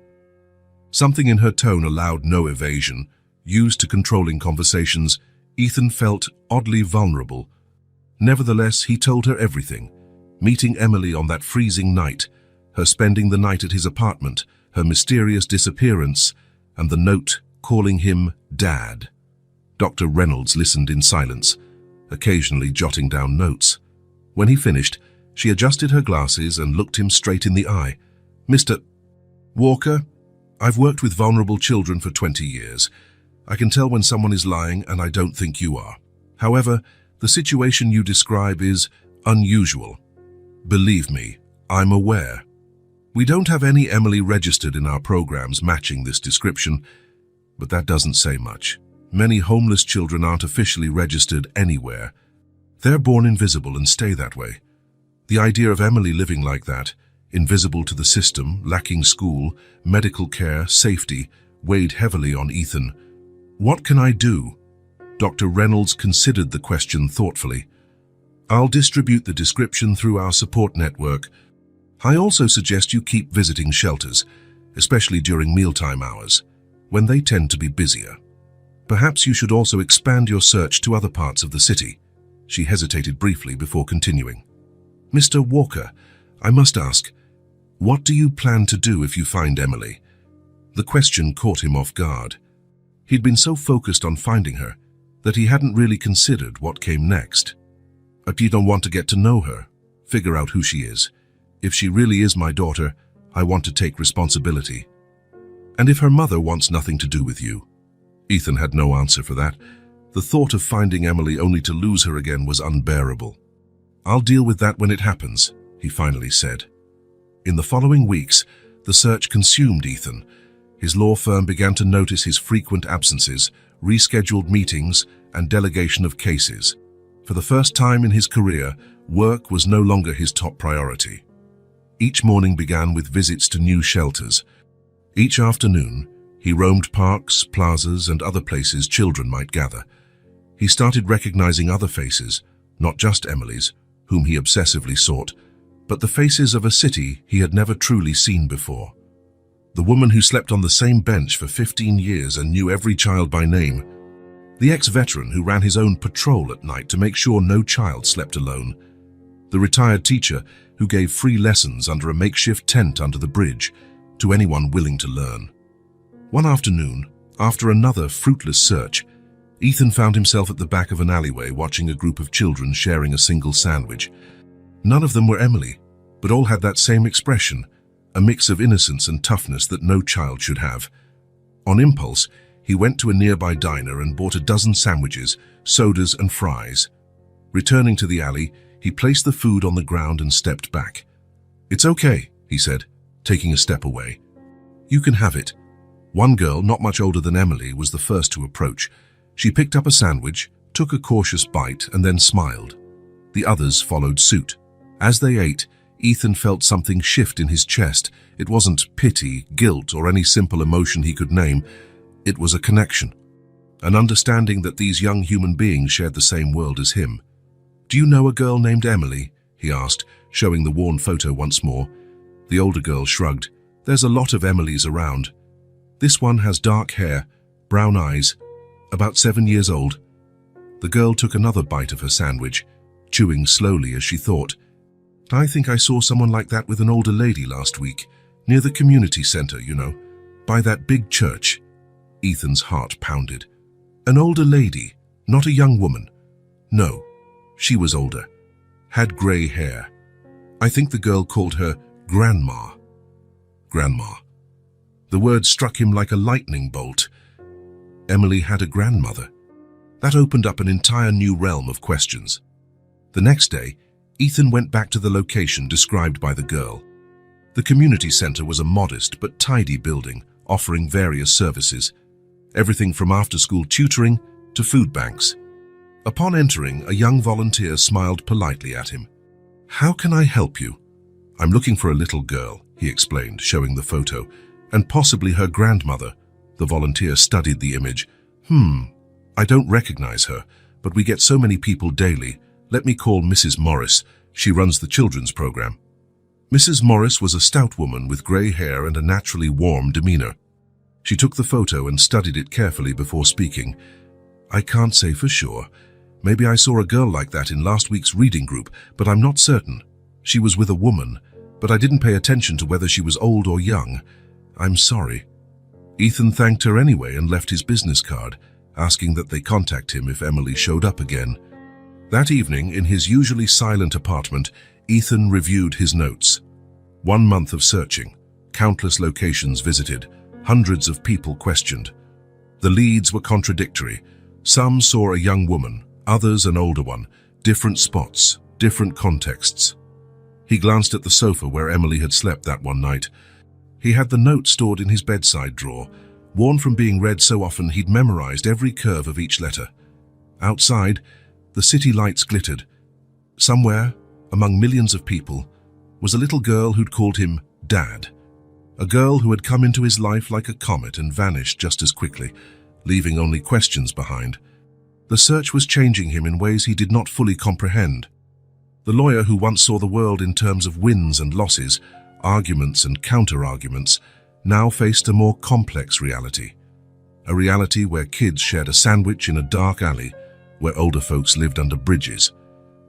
[SPEAKER 1] Something in her tone allowed no evasion. Used to controlling conversations, Ethan felt oddly vulnerable. Nevertheless, he told her everything. Meeting Emily on that freezing night, her spending the night at his apartment, her mysterious disappearance, and the note calling him Dad. Dr. Reynolds listened in silence, occasionally jotting down notes. When he finished, she adjusted her glasses and looked him straight in the eye. "Mr. Walker, I've worked with vulnerable children for 20 years. I can tell when someone is lying, and I don't think you are. However, the situation you describe is unusual. Believe me, I'm aware. We don't have any Emily registered in our programs matching this description, but that doesn't say much. Many homeless children aren't officially registered anywhere. They're born invisible and stay that way. The idea of Emily living like that, invisible to the system, lacking school, medical care, safety, weighed heavily on Ethan. "What can I do?" Dr. Reynolds considered the question thoughtfully. "I'll distribute the description through our support network. I also suggest you keep visiting shelters, especially during mealtime hours, when they tend to be busier. Perhaps you should also expand your search to other parts of the city." She hesitated briefly before continuing. "Mr. Walker, I must ask, what do you plan to do if you find Emily?" The question caught him off guard. He'd been so focused on finding her that he hadn't really considered what came next. "But you don't want to get to know her, figure out who she is. If she really is my daughter, I want to take responsibility. And if her mother wants nothing to do with you?" Ethan had no answer for that. The thought of finding Emily only to lose her again was unbearable. "I'll deal with that when it happens," he finally said. In the following weeks, the search consumed Ethan. His law firm began to notice his frequent absences, rescheduled meetings, and delegation of cases. For the first time in his career, work was no longer his top priority. Each morning began with visits to new shelters. Each afternoon, he roamed parks, plazas, and other places children might gather. He started recognizing other faces, not just Emily's, whom he obsessively sought, but the faces of a city he had never truly seen before. The woman who slept on the same bench for 15 years and knew every child by name. The ex-veteran who ran his own patrol at night to make sure no child slept alone. the retired teacher who gave free lessons under a makeshift tent under the bridge to anyone willing to learn. One afternoon, after another fruitless search, Ethan found himself at the back of an alleyway watching a group of children sharing a single sandwich. None of them were Emily, but all had that same expression, a mix of innocence and toughness that no child should have. On impulse, he went to a nearby diner and bought a dozen sandwiches, sodas and fries. Returning to the alley, he placed the food on the ground and stepped back. "It's okay," he said, taking a step away. "You can have it." One girl, not much older than Emily, was the first to approach. She picked up a sandwich, took a cautious bite, and then smiled. The others followed suit. As they ate, Ethan felt something shift in his chest. It wasn't pity, guilt, or any simple emotion he could name. It was a connection, an understanding that these young human beings shared the same world as him. "Do you know a girl named Emily?" he asked, showing the worn photo once more. The older girl shrugged. "There's a lot of Emilys around. This one has dark hair, brown eyes, about 7 years old." The girl took another bite of her sandwich, chewing slowly as she thought. "I think I saw someone like that with an older lady last week, near the community center, you know, by that big church." Ethan's heart pounded. An older lady, not a young woman. No, she was older, had grey hair. I think the girl called her Grandma. Grandma. The word struck him like a lightning bolt. Emily had a grandmother. That opened up an entire new realm of questions. The next day, Ethan went back to the location described by the girl. The community center was a modest but tidy building, offering various services, everything from after-school tutoring to food banks. Upon entering, a young volunteer smiled politely at him. "How can I help you?" "I'm looking for a little girl," he explained, showing the photo, "and possibly her grandmother." The volunteer studied the image. I don't recognize her, but we get so many people daily. Let me call Mrs. Morris. She runs the children's program." Mrs. Morris was a stout woman with grey hair and a naturally warm demeanor. She took the photo and studied it carefully before speaking. "I can't say for sure. Maybe I saw a girl like that in last week's reading group, but I'm not certain. She was with a woman, but I didn't pay attention to whether she was old or young. I'm sorry." Ethan thanked her anyway and left his business card, asking that they contact him if Emily showed up again. That evening, in his usually silent apartment, Ethan reviewed his notes. 1 month of searching, countless locations visited, hundreds of people questioned. The leads were contradictory. Some saw a young woman, others an older one, different spots, different contexts. He glanced at the sofa where Emily had slept that one night. He had the note stored in his bedside drawer. Worn from being read so often, he'd memorized every curve of each letter. Outside, the city lights glittered. Somewhere, among millions of people, was a little girl who'd called him Dad. A girl who had come into his life like a comet and vanished just as quickly, leaving only questions behind. The search was changing him in ways he did not fully comprehend. The lawyer who once saw the world in terms of wins and losses, arguments and counter-arguments, now faced a more complex reality. A reality where kids shared a sandwich in a dark alley, where older folks lived under bridges,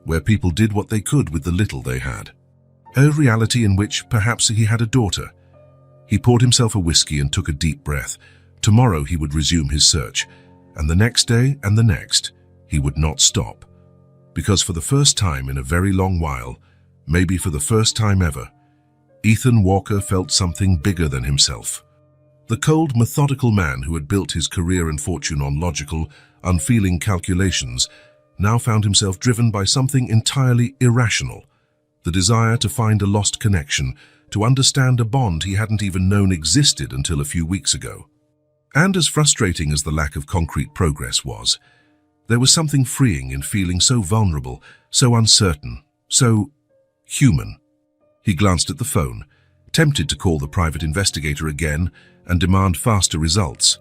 [SPEAKER 1] where people did what they could with the little they had. A reality in which perhaps he had a daughter. He poured himself a whiskey and took a deep breath. Tomorrow he would resume his search, and the next day and the next, he would not stop. Because for the first time in a very long while, maybe for the first time ever, Ethan Walker felt something bigger than himself. The cold, methodical man who had built his career and fortune on logical, unfeeling calculations now found himself driven by something entirely irrational, the desire to find a lost connection, to understand a bond he hadn't even known existed until a few weeks ago. And as frustrating as the lack of concrete progress was, there was something freeing in feeling so vulnerable, so uncertain, so human. He glanced at the phone, tempted to call the private investigator again and demand faster results.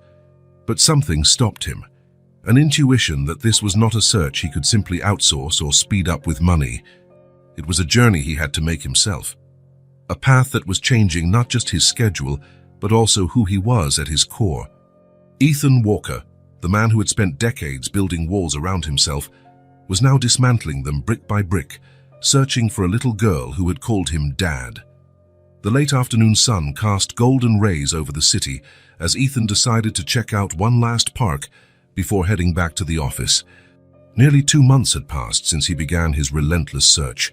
[SPEAKER 1] But something stopped him, an intuition that this was not a search he could simply outsource or speed up with money. It was a journey he had to make himself, a path that was changing not just his schedule, but also who he was at his core. Ethan Walker, the man who had spent decades building walls around himself, was now dismantling them brick by brick, searching for a little girl who had called him Dad. The late afternoon sun cast golden rays over the city as Ethan decided to check out one last park before heading back to the office. Nearly 2 months had passed since he began his relentless search.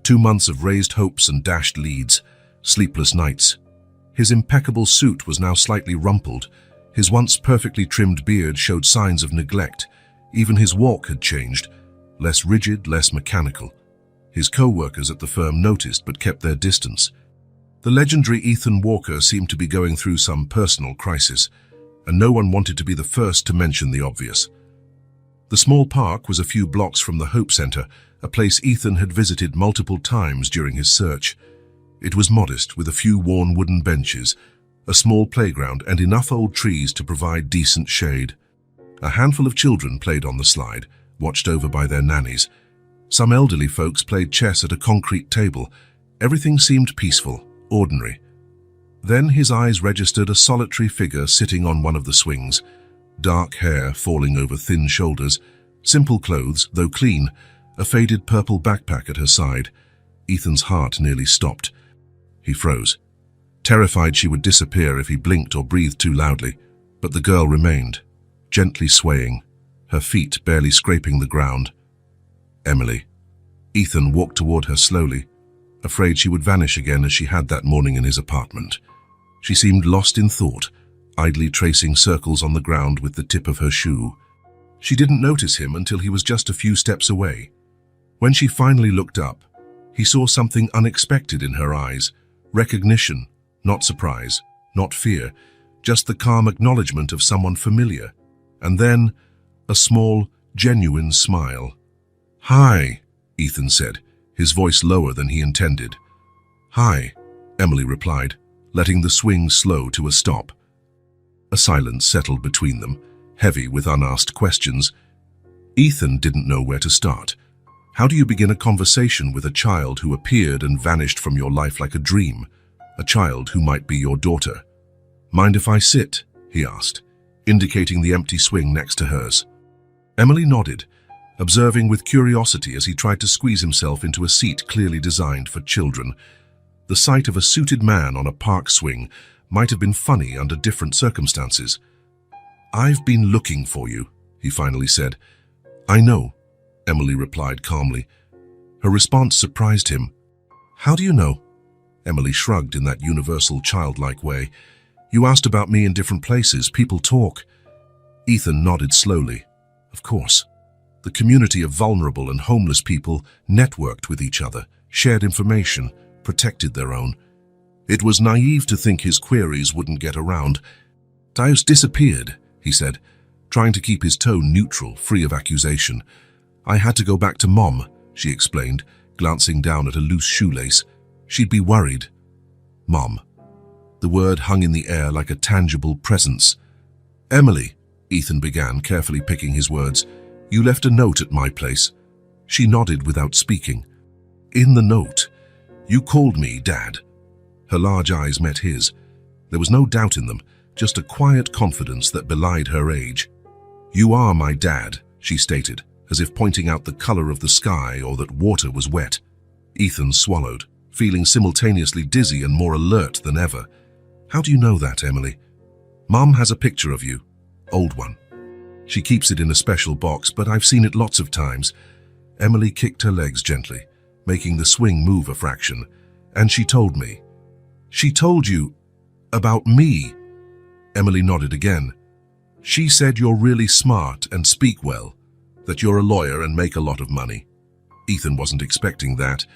[SPEAKER 1] 2 months of raised hopes and dashed leads, sleepless nights. His impeccable suit was now slightly rumpled. His once perfectly trimmed beard showed signs of neglect. Even his walk had changed, less rigid, less mechanical. His co-workers at the firm noticed but kept their distance. The legendary Ethan Walker seemed to be going through some personal crisis, and no one wanted to be the first to mention the obvious. The small park was a few blocks from the Hope Center, a place Ethan had visited multiple times during his search. It was modest, with a few worn wooden benches, a small playground, and enough old trees to provide decent shade. A handful of children played on the slide, watched over by their nannies. Some elderly folks played chess at a concrete table. Everything seemed peaceful, ordinary. Then his eyes registered a solitary figure sitting on one of the swings, dark hair falling over thin shoulders, simple clothes, though clean, a faded purple backpack at her side. Ethan's heart nearly stopped. He froze, terrified she would disappear if he blinked or breathed too loudly, but the girl remained, gently swaying, her feet barely scraping the ground. Emily. Ethan walked toward her slowly, afraid she would vanish again as she had that morning in his apartment. She seemed lost in thought, idly tracing circles on the ground with the tip of her shoe. She didn't notice him until he was just a few steps away. When she finally looked up, he saw something unexpected in her eyes. Recognition, not surprise, not fear, just the calm acknowledgement of someone familiar. And then, a small, genuine smile. "Hi," Ethan said, his voice lower than he intended. "Hi," Emily replied, letting the swing slow to a stop. A silence settled between them, heavy with unasked questions. Ethan didn't know where to start. How do you begin a conversation with a child who appeared and vanished from your life like a dream? A child who might be your daughter. "Mind if I sit?" he asked, indicating the empty swing next to hers. Emily nodded, observing with curiosity as he tried to squeeze himself into a seat clearly designed for children. The sight of a suited man on a park swing might have been funny under different circumstances. "I've been looking for you," he finally said. "I know," Emily replied calmly. Her response surprised him. "How do you know?" Emily shrugged in that universal childlike way. "You asked about me in different places. People talk." Ethan nodded slowly. Of course. The community of vulnerable and homeless people networked with each other, shared information, protected their own. It was naive to think his queries wouldn't get around. "Dios disappeared," he said, trying to keep his tone neutral, free of accusation. "I had to go back to Mom," she explained, glancing down at a loose shoelace. "She'd be worried." Mom. The word hung in the air like a tangible presence. "Emily," Ethan began, carefully picking his words, "you left a note at my place." She nodded without speaking. "In the note, you called me Dad." Her large eyes met his. There was no doubt in them, just a quiet confidence that belied her age. "You are my dad," she stated, as if pointing out the color of the sky or that water was wet. Ethan swallowed, feeling simultaneously dizzy and more alert than ever. "How do you know that, Emily?" "Mom has a picture of you. Old one. She keeps it in a special box, but I've seen it lots of times." Emily kicked her legs gently, making the swing move a fraction. "And she told me." "She told you about me?" Emily nodded again. "She said you're really smart and speak well, that you're a lawyer and make a lot of money." Ethan wasn't expecting that.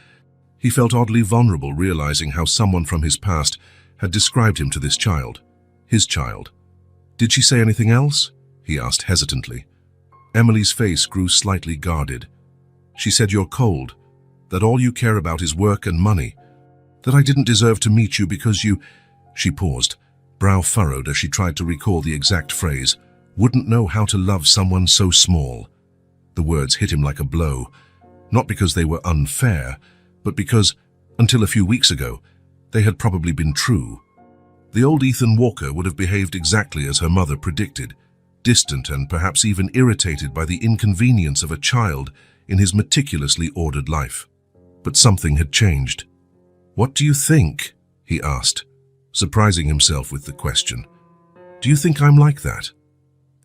[SPEAKER 1] He felt oddly vulnerable, realizing how someone from his past had described him to this child, his child. "Did she say anything else?" he asked hesitantly. Emily's face grew slightly guarded. "She said you're cold, that all you care about is work and money, that I didn't deserve to meet you because you—" She paused, brow furrowed as she tried to recall the exact phrase, "wouldn't know how to love someone so small." The words hit him like a blow, not because they were unfair, but because, until a few weeks ago, they had probably been true. The old Ethan Walker would have behaved exactly as her mother predicted, distant and perhaps even irritated by the inconvenience of a child in his meticulously ordered life. but something had changed. "What do you think?" he asked, surprising himself with the question. "Do you think I'm like that?"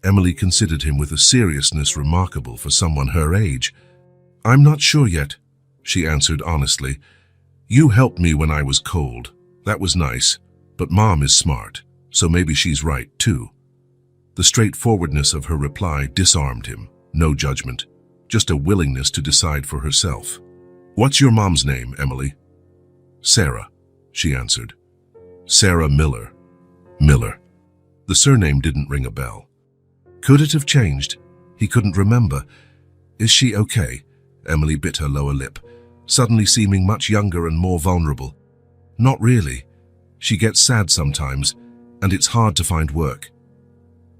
[SPEAKER 1] Emily considered him with a seriousness remarkable for someone her age. "I'm not sure yet," she answered honestly. "You helped me when I was cold. That was nice, but Mom is smart, so maybe she's right too." The straightforwardness of her reply disarmed him. No judgment, just a willingness to decide for herself. "What's your mom's name, Emily?" "Sarah," she answered. "Sarah Miller." Miller. The surname didn't ring a bell. Could it have changed? He couldn't remember. "Is she okay?" Emily bit her lower lip, suddenly seeming much younger and more vulnerable. "Not really. She gets sad sometimes, and it's hard to find work."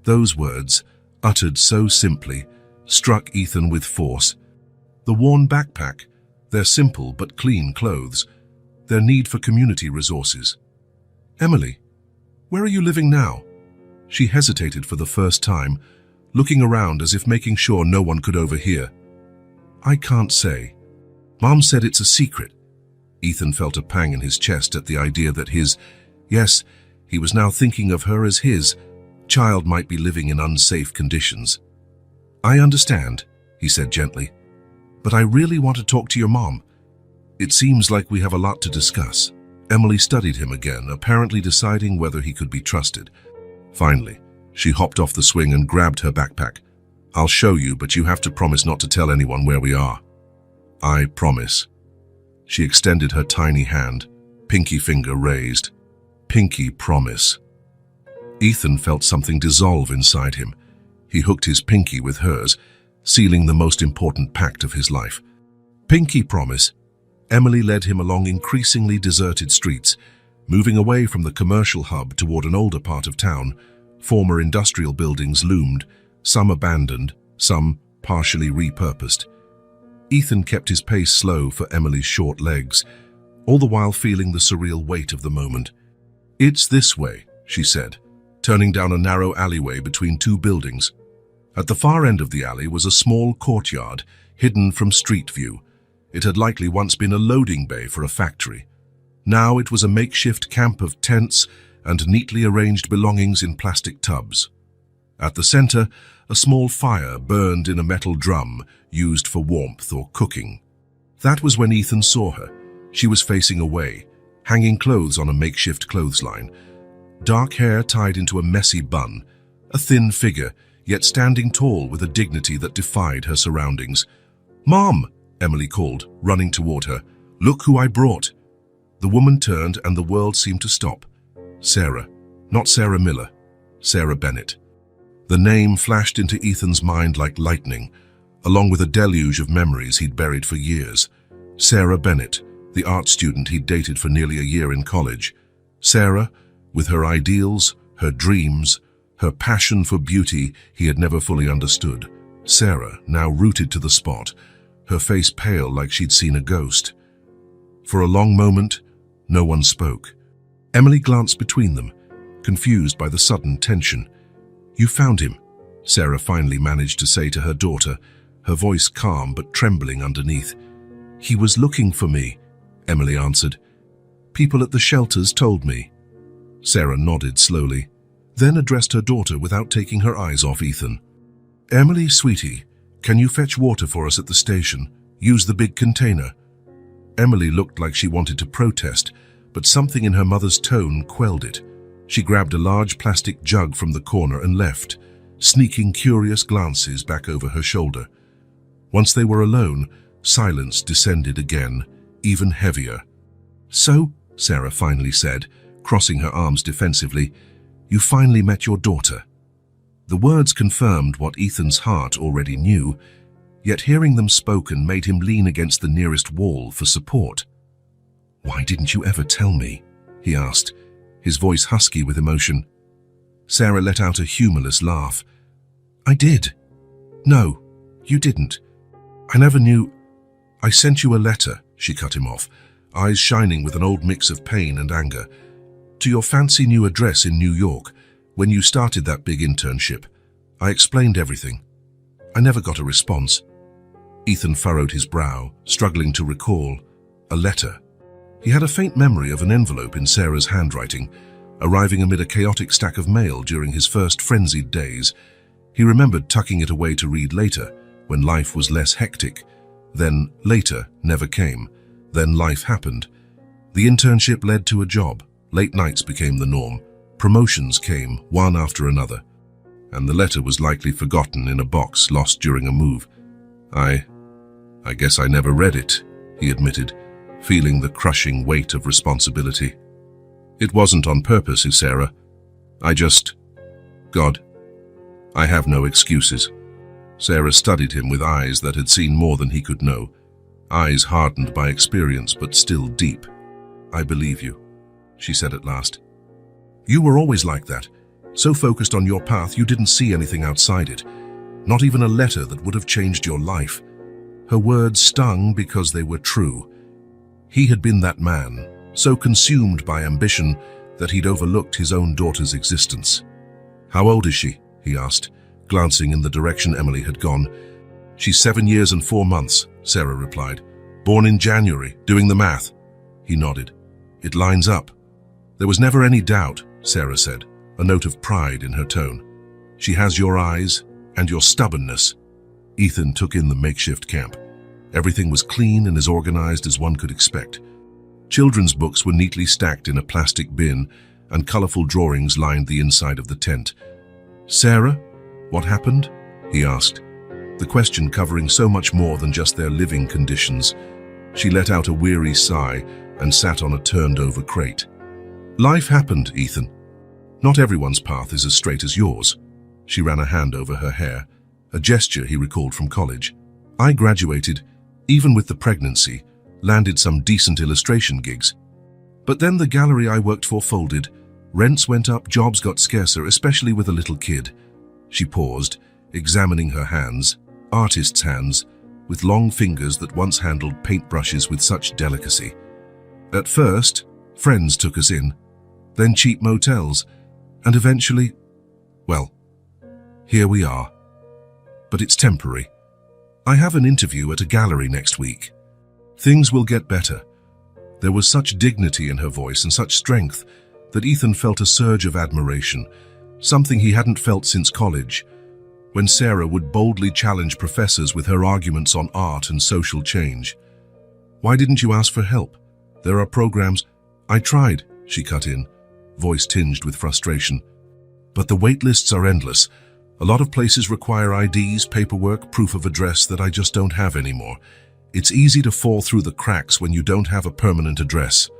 [SPEAKER 1] Those words, uttered so simply, struck Ethan with force. The worn backpack, their simple but clean clothes, their need for community resources. "Emily, where are you living now?" She hesitated for the first time, looking around as if making sure no one could overhear. "I can't say. Mom said it's a secret." Ethan felt a pang in his chest at the idea that yes, he was now thinking of her as his child might be living in unsafe conditions. "I understand," he said gently, "but I really want to talk to your mom. It seems like we have a lot to discuss." Emily studied him again, apparently deciding whether he could be trusted. Finally, she hopped off the swing and grabbed her backpack. "I'll show you, but you have to promise not to tell anyone where we are." "I promise." She extended her tiny hand, pinky finger raised. "Pinky promise." Ethan felt something dissolve inside him. He hooked his pinky with hers, sealing the most important pact of his life. "Pinky promise." Emily led him along increasingly deserted streets, moving away from the commercial hub toward an older part of town. Former industrial buildings loomed, some abandoned, some partially repurposed. Ethan kept his pace slow for Emily's short legs, all the while feeling the surreal weight of the moment. "It's this way," she said, turning down a narrow alleyway between two buildings. At the far end of the alley was a small courtyard, hidden from street view. It had likely once been a loading bay for a factory. Now it was a makeshift camp of tents and neatly arranged belongings in plastic tubs. At the center, a small fire burned in a metal drum used for warmth or cooking. That was when Ethan saw her. She was facing away, hanging clothes on a makeshift clothesline. Dark hair tied into a messy bun, a thin figure, yet standing tall with a dignity that defied her surroundings. "Mom!" Emily called, running toward her. "Look who I brought." The woman turned and the world seemed to stop. Sarah. Not Sarah Miller. Sarah Bennett. The name flashed into Ethan's mind like lightning, along with a deluge of memories he'd buried for years. Sarah Bennett, the art student he'd dated for nearly a year in college. Sarah, with her ideals, her dreams, her passion for beauty he had never fully understood. Sarah, now rooted to the spot, her face pale like she'd seen a ghost. For a long moment, no one spoke. Emily glanced between them, confused by the sudden tension. "You found him," Sarah finally managed to say to her daughter, her voice calm but trembling underneath. "He was looking for me," Emily answered. "People at the shelters told me." Sarah nodded slowly, then addressed her daughter without taking her eyes off Ethan. "Emily, sweetie, can you fetch water for us at the station? Use the big container." Emily looked like she wanted to protest, but something in her mother's tone quelled it. She grabbed a large plastic jug from the corner and left, sneaking curious glances back over her shoulder. Once they were alone, silence descended again, even heavier. "So," Sarah finally said, crossing her arms defensively, "you finally met your daughter." The words confirmed what Ethan's heart already knew, yet hearing them spoken made him lean against the nearest wall for support. "Why didn't you ever tell me?" he asked, his voice husky with emotion. Sarah let out a humorless laugh. "I did." "No, you didn't. I never knew. I sent you a letter," she cut him off, eyes shining with an old mix of pain and anger. "To your fancy new address in New York, when you started that big internship. I explained everything. I never got a response." Ethan furrowed his brow, struggling to recall. A letter. He had a faint memory of an envelope in Sarah's handwriting, arriving amid a chaotic stack of mail during his first frenzied days. He remembered tucking it away to read later, when life was less hectic. Then later never came. Then life happened. The internship led to a job. Late nights became the norm. Promotions came, one after another. And the letter was likely forgotten in a box lost during a move. I guess I never read it, he admitted, feeling the crushing weight of responsibility. It wasn't on purpose, Sarah. God, I have no excuses. Sarah studied him with eyes that had seen more than he could know, eyes hardened by experience but still deep. I believe you, she said at last. You were always like that, so focused on your path you didn't see anything outside it, not even a letter that would have changed your life. Her words stung because they were true. He had been that man, so consumed by ambition that he'd overlooked his own daughter's existence. How old is she? He asked, glancing in the direction Emily had gone. She's 7 years and 4 months, Sarah replied. Born in January, doing the math. He nodded. It lines up. There was never any doubt, Sarah said, a note of pride in her tone. She has your eyes and your stubbornness. Ethan took in the makeshift camp. Everything was clean and as organized as one could expect. Children's books were neatly stacked in a plastic bin, and colorful drawings lined the inside of the tent. Sarah, what happened? He asked, the question covering so much more than just their living conditions. She let out a weary sigh and sat on a turned-over crate. Life happened, Ethan. Not everyone's path is as straight as yours. She ran a hand over her hair, a gesture he recalled from college. I graduated, even with the pregnancy, landed some decent illustration gigs. But then the gallery I worked for folded. Rents went up, jobs got scarcer, especially with a little kid. She paused, examining her hands, artist's hands, with long fingers that once handled paintbrushes with such delicacy. At first, friends took us in, then cheap motels, and eventually, well, here we are. But it's temporary. I have an interview at a gallery next week. Things will get better. There was such dignity in her voice and such strength that Ethan felt a surge of admiration, something he hadn't felt since college, when Sarah would boldly challenge professors with her arguments on art and social change. Why didn't you ask for help? There are programs. I tried, she cut in, voice tinged with frustration. But the wait lists are endless. A lot of places require IDs, paperwork, proof of address that I just don't have anymore. It's easy to fall through the cracks when you don't have a permanent address.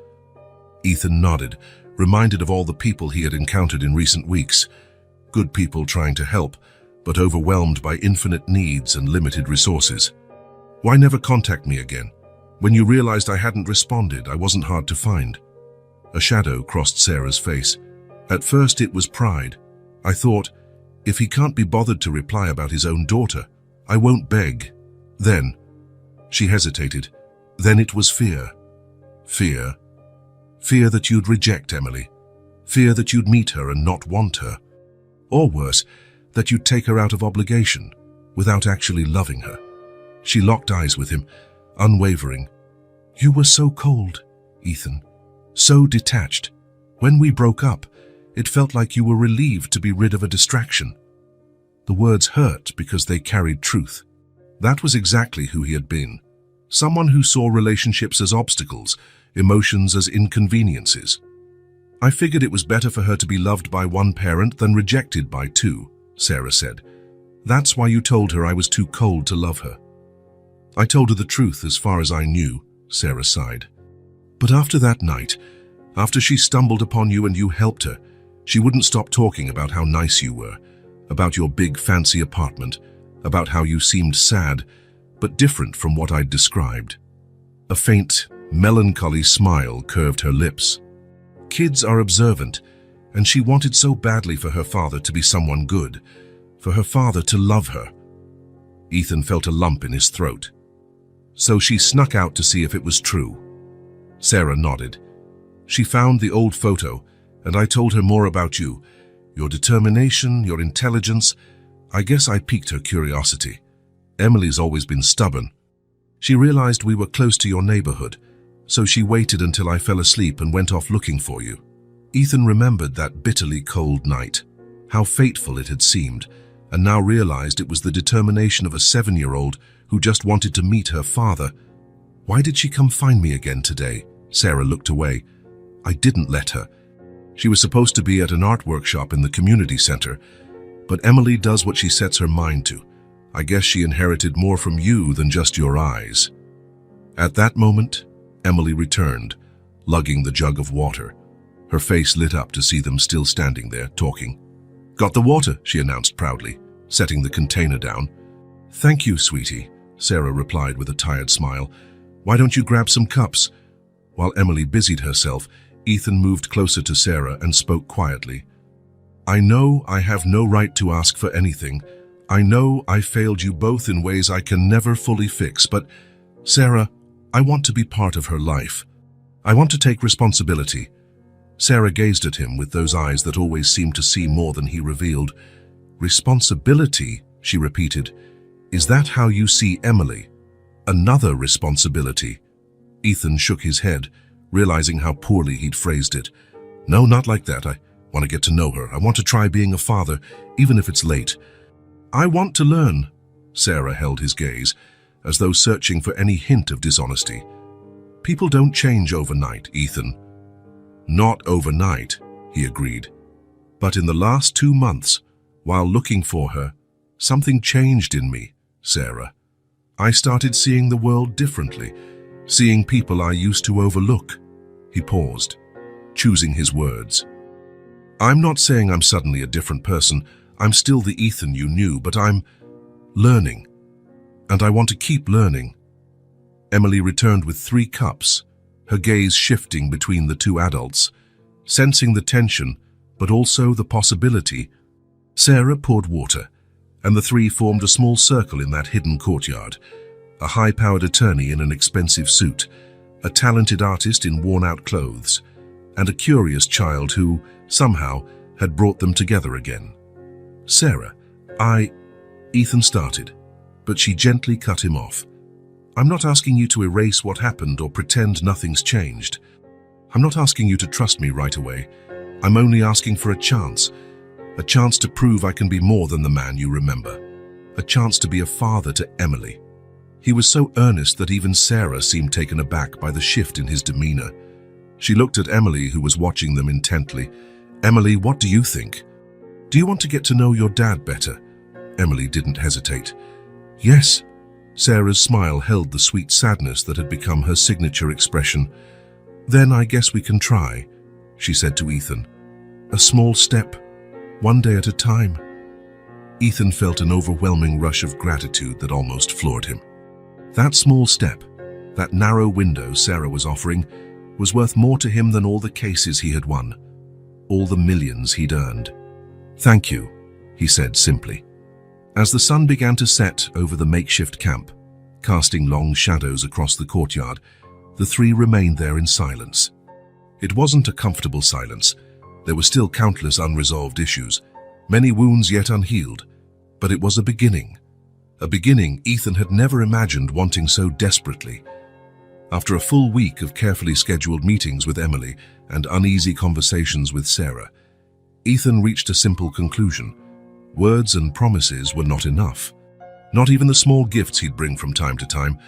[SPEAKER 1] Ethan nodded, reminded of all the people he had encountered in recent weeks. Good people trying to help, but overwhelmed by infinite needs and limited resources. Why never contact me again? When you realized I hadn't responded, I wasn't hard to find. A shadow crossed Sarah's face. At first it was pride. I thought, if he can't be bothered to reply about his own daughter, I won't beg. Then, she hesitated. Then it was fear. Fear. Fear that you'd reject Emily. Fear that you'd meet her and not want her. Or worse, that you'd take her out of obligation, without actually loving her. She locked eyes with him, unwavering. You were so cold, Ethan. So detached. When we broke up, it felt like you were relieved to be rid of a distraction. The words hurt because they carried truth. That was exactly who he had been. Someone who saw relationships as obstacles, emotions as inconveniences. I figured it was better for her to be loved by one parent than rejected by two, Sarah said. That's why you told her I was too cold to love her. I told her the truth as far as I knew, Sarah sighed. But after that night, after she stumbled upon you and you helped her, she wouldn't stop talking about how nice you were, about your big fancy apartment, about how you seemed sad, but different from what I'd described. A faint, melancholy smile curved her lips. Kids are observant, and she wanted so badly for her father to be someone good, for her father to love her. Ethan felt a lump in his throat. So she snuck out to see if it was true. Sarah nodded. She found the old photo, and I told her more about you, your determination, your intelligence. I guess I piqued her curiosity. Emily's always been stubborn. She realized we were close to your neighborhood, So she waited until I fell asleep and went off looking for you. Ethan remembered that bitterly cold night, how fateful it had seemed, and now realized it was the determination of a 7-year-old who just wanted to meet her father. Why did she come find me again today? Sarah looked away. I didn't let her. She was supposed to be at an art workshop in the community center, but Emily does what she sets her mind to. I guess she inherited more from you than just your eyes. At that moment, Emily returned, lugging the jug of water. Her face lit up to see them still standing there, talking. Got the water, she announced proudly, setting the container down. Thank you, sweetie, Sarah replied with a tired smile. Why don't you grab some cups? While Emily busied herself, Ethan moved closer to Sarah and spoke quietly. I know I have no right to ask for anything. I know I failed you both in ways I can never fully fix, but, Sarah, I want to be part of her life. I want to take responsibility. Sarah gazed at him with those eyes that always seemed to see more than he revealed. Responsibility, she repeated. Is that how you see Emily? Another responsibility? Ethan shook his head, realizing how poorly he'd phrased it. No, not like that. I want to get to know her. I want to try being a father, even if it's late. I want to learn. Sarah held his gaze, as though searching for any hint of dishonesty. People don't change overnight, Ethan. Not overnight, he agreed. But in the last 2 months, while looking for her, something changed in me, Sarah. I started seeing the world differently, seeing people I used to overlook. He paused, choosing his words. I'm not saying I'm suddenly a different person. I'm still the Ethan you knew, but I'm learning. And I want to keep learning. Emily returned with 3 cups, her gaze shifting between the 2 adults, sensing the tension, but also the possibility. Sarah poured water, and the 3 formed a small circle in that hidden courtyard. A high-powered attorney in an expensive suit, a talented artist in worn-out clothes, and a curious child who, somehow, had brought them together again. Sarah, Ethan started, but she gently cut him off. I'm not asking you to erase what happened or pretend nothing's changed. I'm not asking you to trust me right away. I'm only asking for a chance to prove I can be more than the man you remember, a chance to be a father to Emily. He was so earnest that even Sarah seemed taken aback by the shift in his demeanor. She looked at Emily, who was watching them intently. Emily, what do you think? Do you want to get to know your dad better? Emily didn't hesitate. Yes. Sarah's smile held the sweet sadness that had become her signature expression. Then I guess we can try, she said to Ethan. A small step, one day at a time. Ethan felt an overwhelming rush of gratitude that almost floored him. That small step, that narrow window Sarah was offering, was worth more to him than all the cases he had won, all the millions he'd earned. Thank you, he said simply. As the sun began to set over the makeshift camp, casting long shadows across the courtyard, the 3 remained there in silence. It wasn't a comfortable silence. There were still countless unresolved issues, many wounds yet unhealed, but it was a beginning Ethan had never imagined wanting so desperately. After a full week of carefully scheduled meetings with Emily and uneasy conversations with Sarah, Ethan reached a simple conclusion. Words and promises were not enough. Not even the small gifts he'd bring from time to time,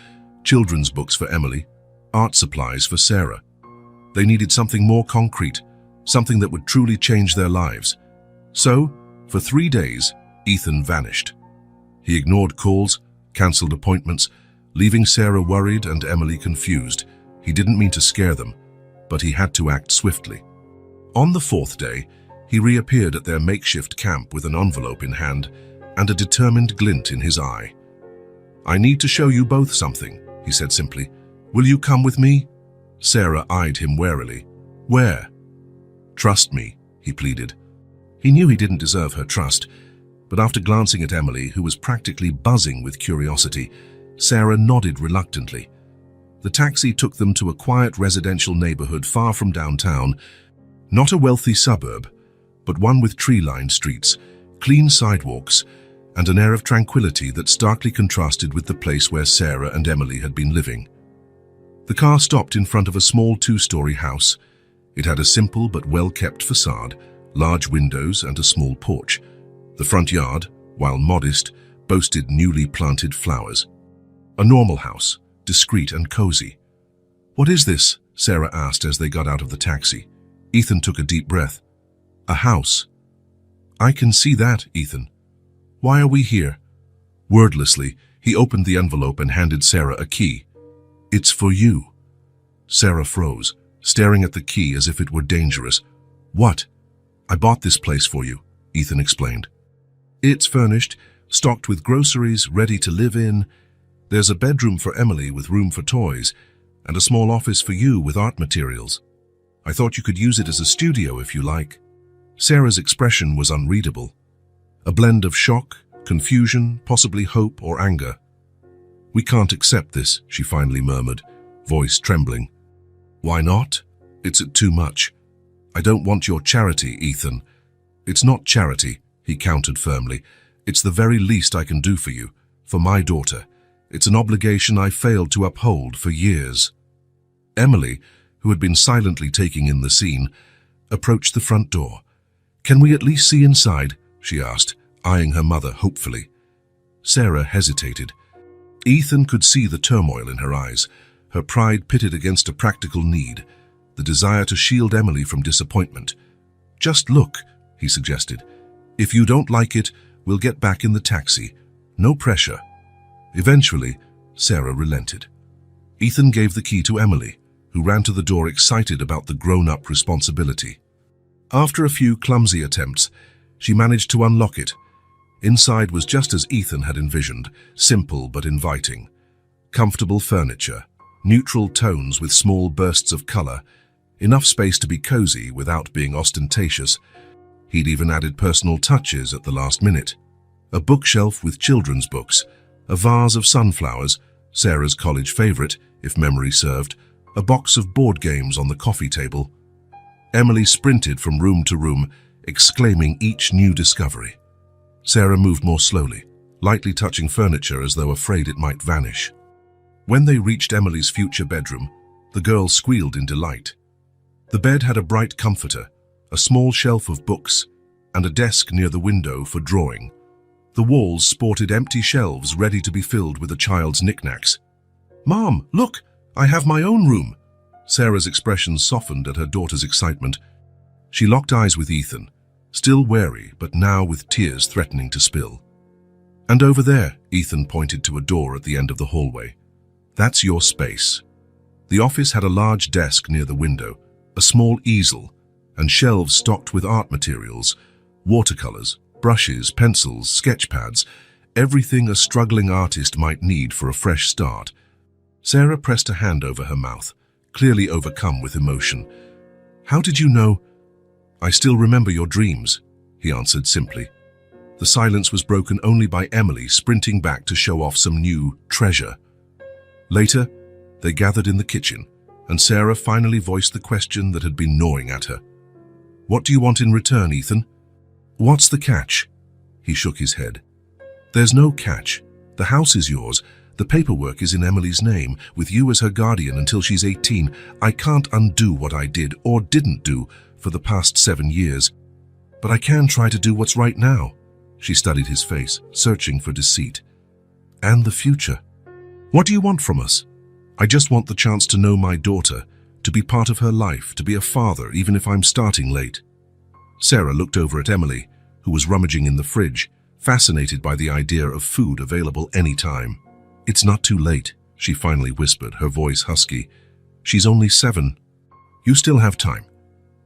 [SPEAKER 1] children's books for Emily, art supplies for Sarah. They needed something more concrete, something that would truly change their lives. So, for 3 days, Ethan vanished. He ignored calls, cancelled appointments, leaving Sarah worried and Emily confused. He didn't mean to scare them, but he had to act swiftly. On the 4th day, he reappeared at their makeshift camp with an envelope in hand and a determined glint in his eye. I need to show you both something, he said simply. Will you come with me? Sarah eyed him warily. Where? Trust me, he pleaded. He knew he didn't deserve her trust, but after glancing at Emily, who was practically buzzing with curiosity, Sarah nodded reluctantly. The taxi took them to a quiet residential neighborhood far from downtown, not a wealthy suburb, but one with tree-lined streets, clean sidewalks, and an air of tranquility that starkly contrasted with the place where Sarah and Emily had been living. The car stopped in front of a small two-story house. It had a simple but well-kept facade, large windows and a small porch. The front yard, while modest, boasted newly planted flowers. A normal house, discreet and cozy. "What is this?" Sarah asked as they got out of the taxi. Ethan took a deep breath. "A house." "I can see that, Ethan. Why are we here?" Wordlessly, he opened the envelope and handed Sarah a key. "It's for you." Sarah froze, staring at the key as if it were dangerous. "What?" "I bought this place for you," Ethan explained. "It's furnished, stocked with groceries, ready to live in. There's a bedroom for Emily with room for toys, and a small office for you with art materials. I thought you could use it as a studio if you like." Sarah's expression was unreadable. A blend of shock, confusion, possibly hope or anger. "We can't accept this," she finally murmured, voice trembling. "Why not? It's too much. I don't want your charity, Ethan." "It's not charity," he countered firmly. "It's the very least I can do for you, for my daughter. It's an obligation I failed to uphold for years." Emily, who had been silently taking in the scene, approached the front door. "Can we at least see inside?" she asked, eyeing her mother hopefully. Sarah hesitated. Ethan could see the turmoil in her eyes, her pride pitted against a practical need, the desire to shield Emily from disappointment. "Just look," he suggested. "If you don't like it, we'll get back in the taxi. No pressure." Eventually, Sarah relented. Ethan gave the key to Emily, who ran to the door excited about the grown-up responsibility. After a few clumsy attempts, she managed to unlock it. Inside was just as Ethan had envisioned, simple but inviting. Comfortable furniture, neutral tones with small bursts of color, enough space to be cozy without being ostentatious. He'd even added personal touches at the last minute. A bookshelf with children's books, a vase of sunflowers, Sarah's college favorite, if memory served, a box of board games on the coffee table. Emily sprinted from room to room, exclaiming each new discovery. Sarah moved more slowly, lightly touching furniture as though afraid it might vanish. When they reached Emily's future bedroom, the girl squealed in delight. The bed had a bright comforter, a small shelf of books, and a desk near the window for drawing. The walls sported empty shelves ready to be filled with a child's knickknacks. "Mom, look! I have my own room!" Sarah's expression softened at her daughter's excitement. She locked eyes with Ethan, still wary, but now with tears threatening to spill. "And over there," Ethan pointed to a door at the end of the hallway. "That's your space." The office had a large desk near the window, a small easel, and shelves stocked with art materials, watercolors, brushes, pencils, sketch pads, everything a struggling artist might need for a fresh start. Sarah pressed a hand over her mouth, clearly overcome with emotion. "How did you know?" "I still remember your dreams," he answered simply. The silence was broken only by Emily sprinting back to show off some new treasure. Later, they gathered in the kitchen, and Sarah finally voiced the question that had been gnawing at her. "What do you want in return, Ethan?" "What's the catch?" He shook his head. "There's no catch. The house is yours. The paperwork is in Emily's name, with you as her guardian until she's 18. I can't undo what I did or didn't do for the past 7 years. But I can try to do what's right now." She studied his face, searching for deceit. "And the future. What do you want from us?" "I just want the chance to know my daughter, to be part of her life, to be a father, even if I'm starting late." Sarah looked over at Emily, who was rummaging in the fridge, fascinated by the idea of food available any time. "It's not too late," she finally whispered, her voice husky. "She's only 7. You still have time."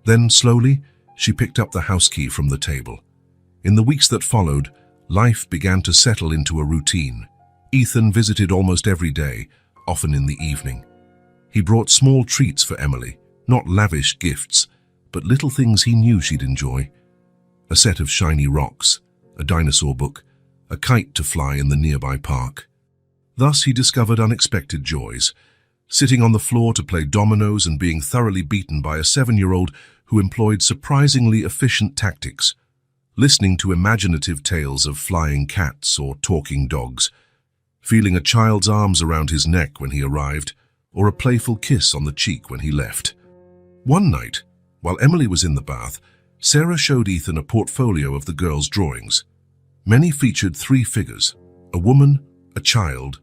[SPEAKER 1] Then, slowly, she picked up the house key from the table. In the weeks that followed, life began to settle into a routine. Ethan visited almost every day, often in the evening. He brought small treats for Emily, not lavish gifts, but little things he knew she'd enjoy. A set of shiny rocks, a dinosaur book, a kite to fly in the nearby park. Thus he discovered unexpected joys, sitting on the floor to play dominoes and being thoroughly beaten by a 7-year-old who employed surprisingly efficient tactics, listening to imaginative tales of flying cats or talking dogs, feeling a child's arms around his neck when he arrived, or a playful kiss on the cheek when he left. One night, while Emily was in the bath, Sarah showed Ethan a portfolio of the girls' drawings. Many featured 3 figures: a woman, a child,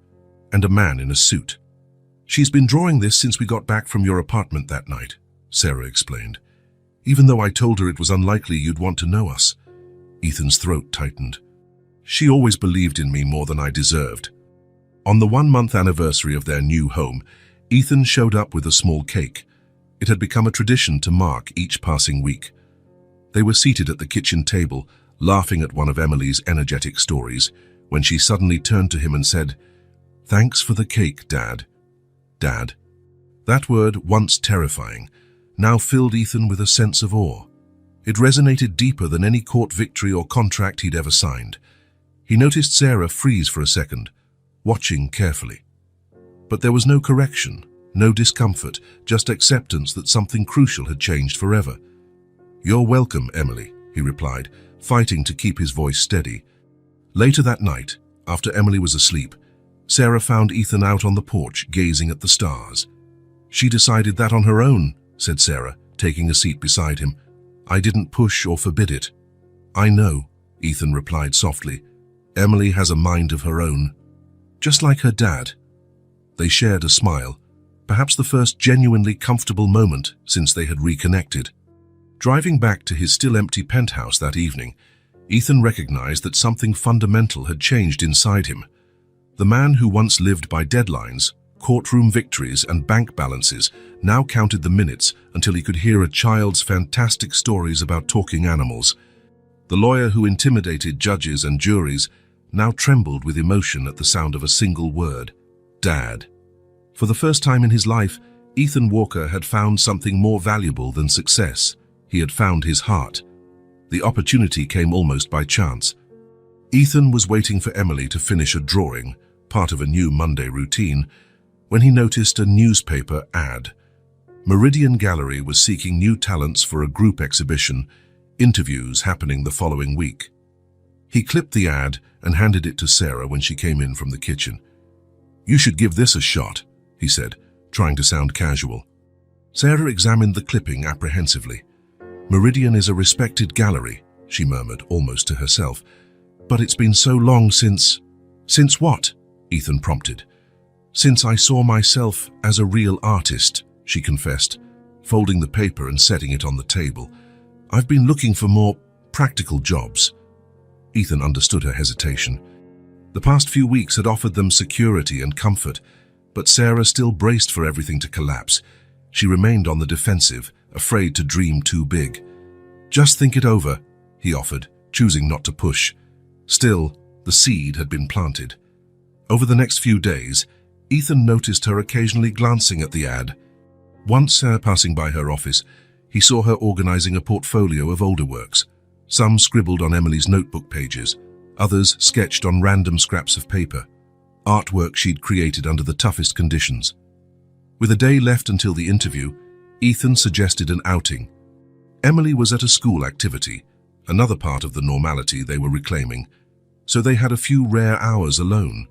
[SPEAKER 1] and a man in a suit. "She's been drawing this since we got back from your apartment that night," Sarah explained. "Even though I told her it was unlikely you'd want to know us." Ethan's throat tightened. "She always believed in me more than I deserved." On the 1-month anniversary of their new home, Ethan showed up with a small cake. It had become a tradition to mark each passing week. They were seated at the kitchen table, laughing at one of Emily's energetic stories, when she suddenly turned to him and said, "Thanks for the cake, Dad." Dad. That word, once terrifying, now filled Ethan with a sense of awe. It resonated deeper than any court victory or contract he'd ever signed. He noticed Sarah freeze for a second, watching carefully. But there was no correction, no discomfort, just acceptance that something crucial had changed forever. "You're welcome, Emily," he replied, fighting to keep his voice steady. Later that night, after Emily was asleep, Sarah found Ethan out on the porch, gazing at the stars. "She decided that on her own," said Sarah, taking a seat beside him. "I didn't push or forbid it." "I know," Ethan replied softly. "Emily has a mind of her own. Just like her dad." They shared a smile, perhaps the first genuinely comfortable moment since they had reconnected. Driving back to his still empty penthouse that evening, Ethan recognized that something fundamental had changed inside him. The man who once lived by deadlines, courtroom victories, and bank balances now counted the minutes until he could hear a child's fantastic stories about talking animals. The lawyer who intimidated judges and juries now trembled with emotion at the sound of a single word: Dad. For the first time in his life, Ethan Walker had found something more valuable than success. He had found his heart. The opportunity came almost by chance. Ethan was waiting for Emily to finish a drawing, part of a new Monday routine, when he noticed a newspaper ad. Meridian Gallery was seeking new talents for a group exhibition, interviews happening the following week. He clipped the ad and handed it to Sarah when she came in from the kitchen. "You should give this a shot," he said, trying to sound casual. Sarah examined the clipping apprehensively. "Meridian is a respected gallery," she murmured, almost to herself. "But it's been so long since—" "Since what?" Ethan prompted. "Since I saw myself as a real artist," she confessed, folding the paper and setting it on the table. "I've been looking for more practical jobs." Ethan understood her hesitation. The past few weeks had offered them security and comfort, but Sarah still braced for everything to collapse. She remained on the defensive, afraid to dream too big. "Just think it over," he offered, choosing not to push. Still, the seed had been planted. Over the next few days, Ethan noticed her occasionally glancing at the ad. Once, passing by her office, he saw her organizing a portfolio of older works. Some scribbled on Emily's notebook pages, others sketched on random scraps of paper, artwork she'd created under the toughest conditions. With a day left until the interview, Ethan suggested an outing. Emily was at a school activity, another part of the normality they were reclaiming, so they had a few rare hours alone.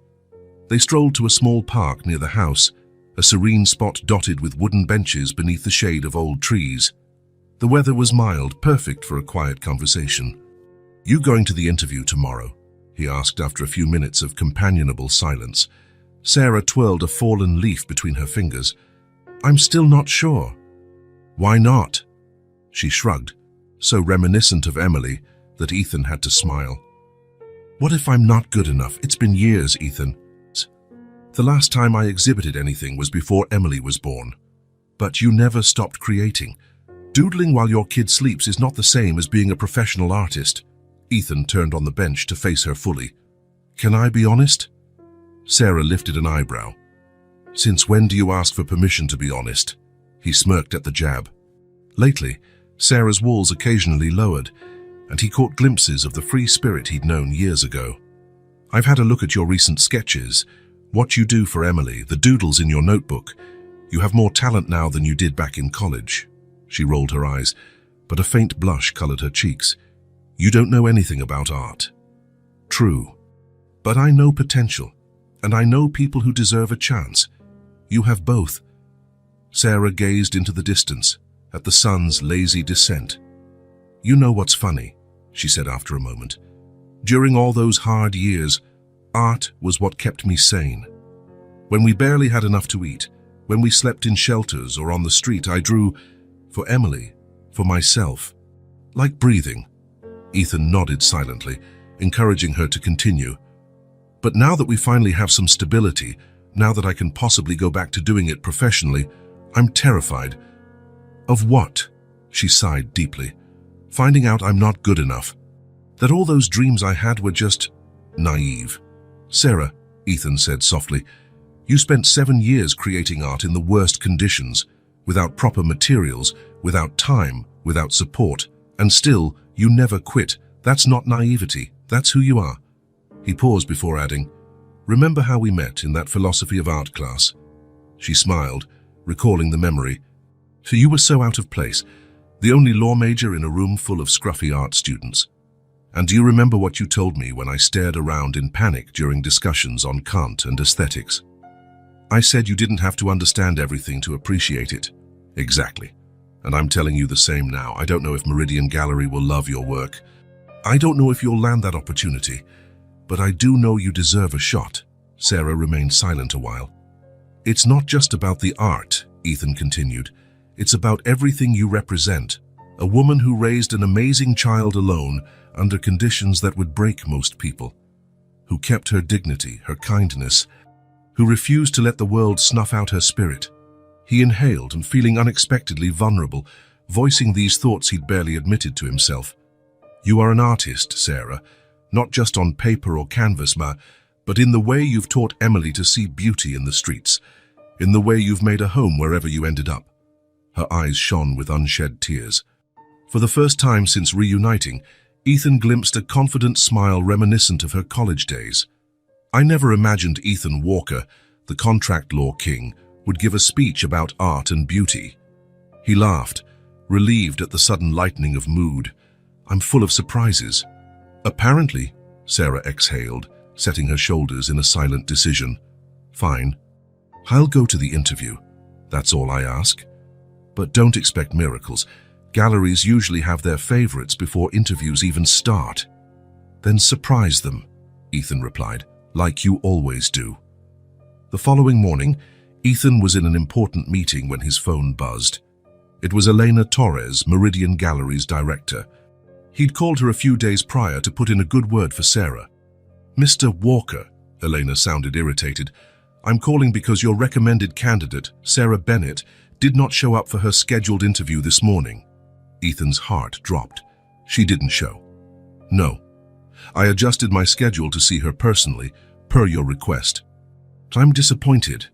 [SPEAKER 1] They strolled to a small park near the house, a serene spot dotted with wooden benches beneath the shade of old trees. The weather was mild, perfect for a quiet conversation. "You going to the interview tomorrow?" he asked after a few minutes of companionable silence. Sarah twirled a fallen leaf between her fingers. "I'm still not sure." "Why not?" She shrugged, so reminiscent of Emily that Ethan had to smile. "What if I'm not good enough? It's been years, Ethan. The last time I exhibited anything was before Emily was born. But you never stopped creating. Doodling while your kid sleeps is not the same as being a professional artist." Ethan turned on the bench to face her fully. "Can I be honest?" Sarah lifted an eyebrow. "Since when do you ask for permission to be honest?" He smirked at the jab. Lately, Sarah's walls occasionally lowered, and he caught glimpses of the free spirit he'd known years ago. "I've had a look at your recent sketches, what you do for Emily, the doodles in your notebook. You have more talent now than you did back in college." She rolled her eyes, but a faint blush colored her cheeks. "You don't know anything about art." "True. But I know potential, and I know people who deserve a chance. You have both, Sarah gazed into the distance, at the sun's lazy descent. "You know what's funny," she said after a moment. "During all those hard years, art was what kept me sane. When we barely had enough to eat, when we slept in shelters or on the street, I drew for Emily, for myself. Like breathing." Ethan nodded silently, encouraging her to continue. "But now that we finally have some stability, now that I can possibly go back to doing it professionally, I'm terrified." "Of what?" She sighed deeply. "Finding out I'm not good enough. That all those dreams I had were just naive." "Sarah," Ethan said softly, "you spent 7 years creating art in the worst conditions, without proper materials, without time, without support, and still, you never quit. That's not naivety, that's who you are." He paused before adding, "Remember how we met in that philosophy of art class?" She smiled, recalling the memory. "So you were so out of place, the only law major in a room full of scruffy art students. And do you remember what you told me when I stared around in panic during discussions on Kant and aesthetics? I said you didn't have to understand everything to appreciate it." "Exactly. And I'm telling you the same now. I don't know if Meridian Gallery will love your work. I don't know if you'll land that opportunity, but I do know you deserve a shot." Sarah remained silent a while. "It's not just about the art," Ethan continued. "It's about everything you represent. A woman who raised an amazing child alone under conditions that would break most people. Who kept her dignity, her kindness. Who refused to let the world snuff out her spirit." He inhaled and, feeling unexpectedly vulnerable, voicing these thoughts he'd barely admitted to himself. "You are an artist, Sarah, not just on paper or canvas, but in the way you've taught Emily to see beauty in the streets, in the way you've made a home wherever you ended up." Her eyes shone with unshed tears. For the first time since reuniting, Ethan glimpsed a confident smile reminiscent of her college days. "I never imagined Ethan Walker, the contract law king, would give a speech about art and beauty." He laughed, relieved at the sudden lightening of mood. "I'm full of surprises." "Apparently," Sarah exhaled, setting her shoulders in a silent decision. "Fine. I'll go to the interview. That's all I ask. But don't expect miracles. Galleries usually have their favorites before interviews even start." "Then surprise them," Ethan replied, "like you always do." The following morning, Ethan was in an important meeting when his phone buzzed. It was Elena Torres, Meridian Gallery's director. He'd called her a few days prior to put in a good word for Sarah. "Mr. Walker," Elena sounded irritated, "I'm calling because your recommended candidate, Sarah Bennett, did not show up for her scheduled interview this morning." Ethan's heart dropped. "She didn't show?" "No. I adjusted my schedule to see her personally, per your request." "I'm disappointed.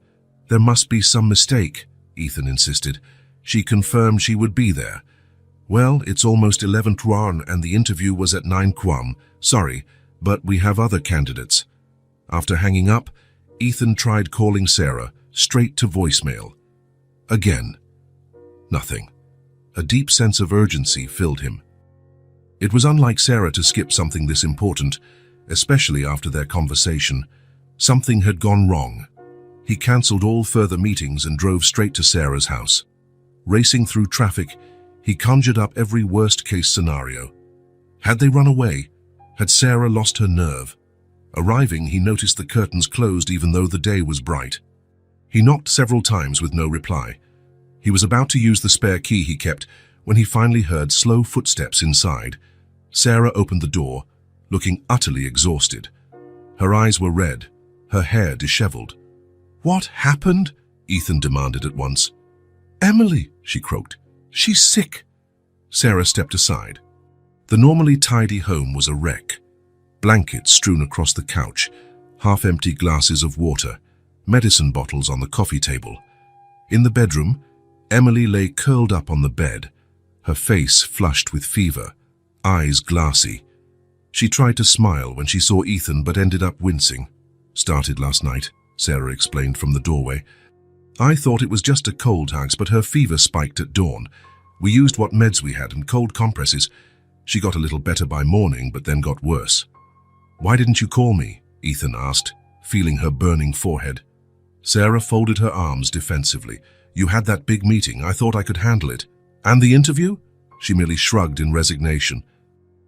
[SPEAKER 1] There must be some mistake," Ethan insisted. "She confirmed she would be there." "Well, it's almost 11 Tuan and the interview was at 9 Quam. Sorry, but we have other candidates." After hanging up, Ethan tried calling Sarah, straight to voicemail. Again. Nothing. A deep sense of urgency filled him. It was unlike Sarah to skip something this important, especially after their conversation. Something had gone wrong. He cancelled all further meetings and drove straight to Sarah's house. Racing through traffic, he conjured up every worst-case scenario. Had they run away? Had Sarah lost her nerve? Arriving, he noticed the curtains closed even though the day was bright. He knocked several times with no reply. He was about to use the spare key he kept when he finally heard slow footsteps inside. Sarah opened the door, looking utterly exhausted. Her eyes were red, her hair disheveled. "What happened?" Ethan demanded at once. "Emily," she croaked. "She's sick." Sarah stepped aside. The normally tidy home was a wreck. Blankets strewn across the couch, half-empty glasses of water, medicine bottles on the coffee table. In the bedroom, Emily lay curled up on the bed, her face flushed with fever, eyes glassy. She tried to smile when she saw Ethan but ended up wincing. "Started last night," Sarah explained from the doorway. "I thought it was just a cold, Hags, but her fever spiked at dawn. We used what meds we had and cold compresses. She got a little better by morning, but then got worse." "Why didn't you call me?" Ethan asked, feeling her burning forehead. Sarah folded her arms defensively. You had that big meeting. I thought I could handle it. And the interview? She merely shrugged in resignation.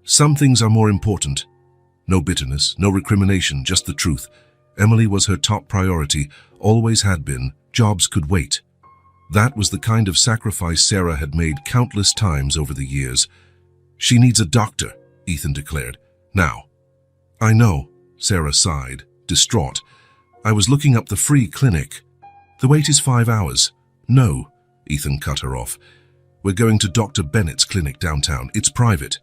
[SPEAKER 1] Some things are more important. No bitterness, no recrimination, just the truth. Emily was her top priority, always had been. Jobs could wait. That was the kind of sacrifice Sarah had made countless times over the years. She needs a doctor, Ethan declared. Now. I know, Sarah sighed, distraught. I was looking up the free clinic. The wait is 5 hours. No, Ethan cut her off. We're going to Dr. Bennett's clinic downtown. It's private.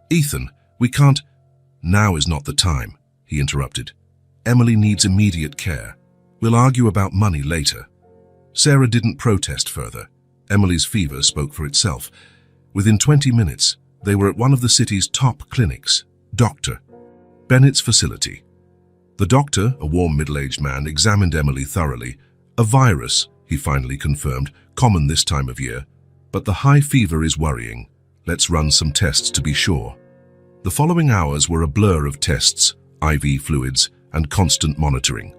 [SPEAKER 1] Ethan, we can't. Now is not the time, he interrupted. Emily needs immediate care. We'll argue about money later. Sarah didn't protest further. Emily's fever spoke for itself. Within 20 minutes, they were at one of the city's top clinics, Dr. Bennett's facility. The doctor, a warm middle-aged man, examined Emily thoroughly. A virus, he finally confirmed, common this time of year. But the high fever is worrying. Let's run some tests to be sure. The following hours were a blur of tests, IV fluids, and constant monitoring.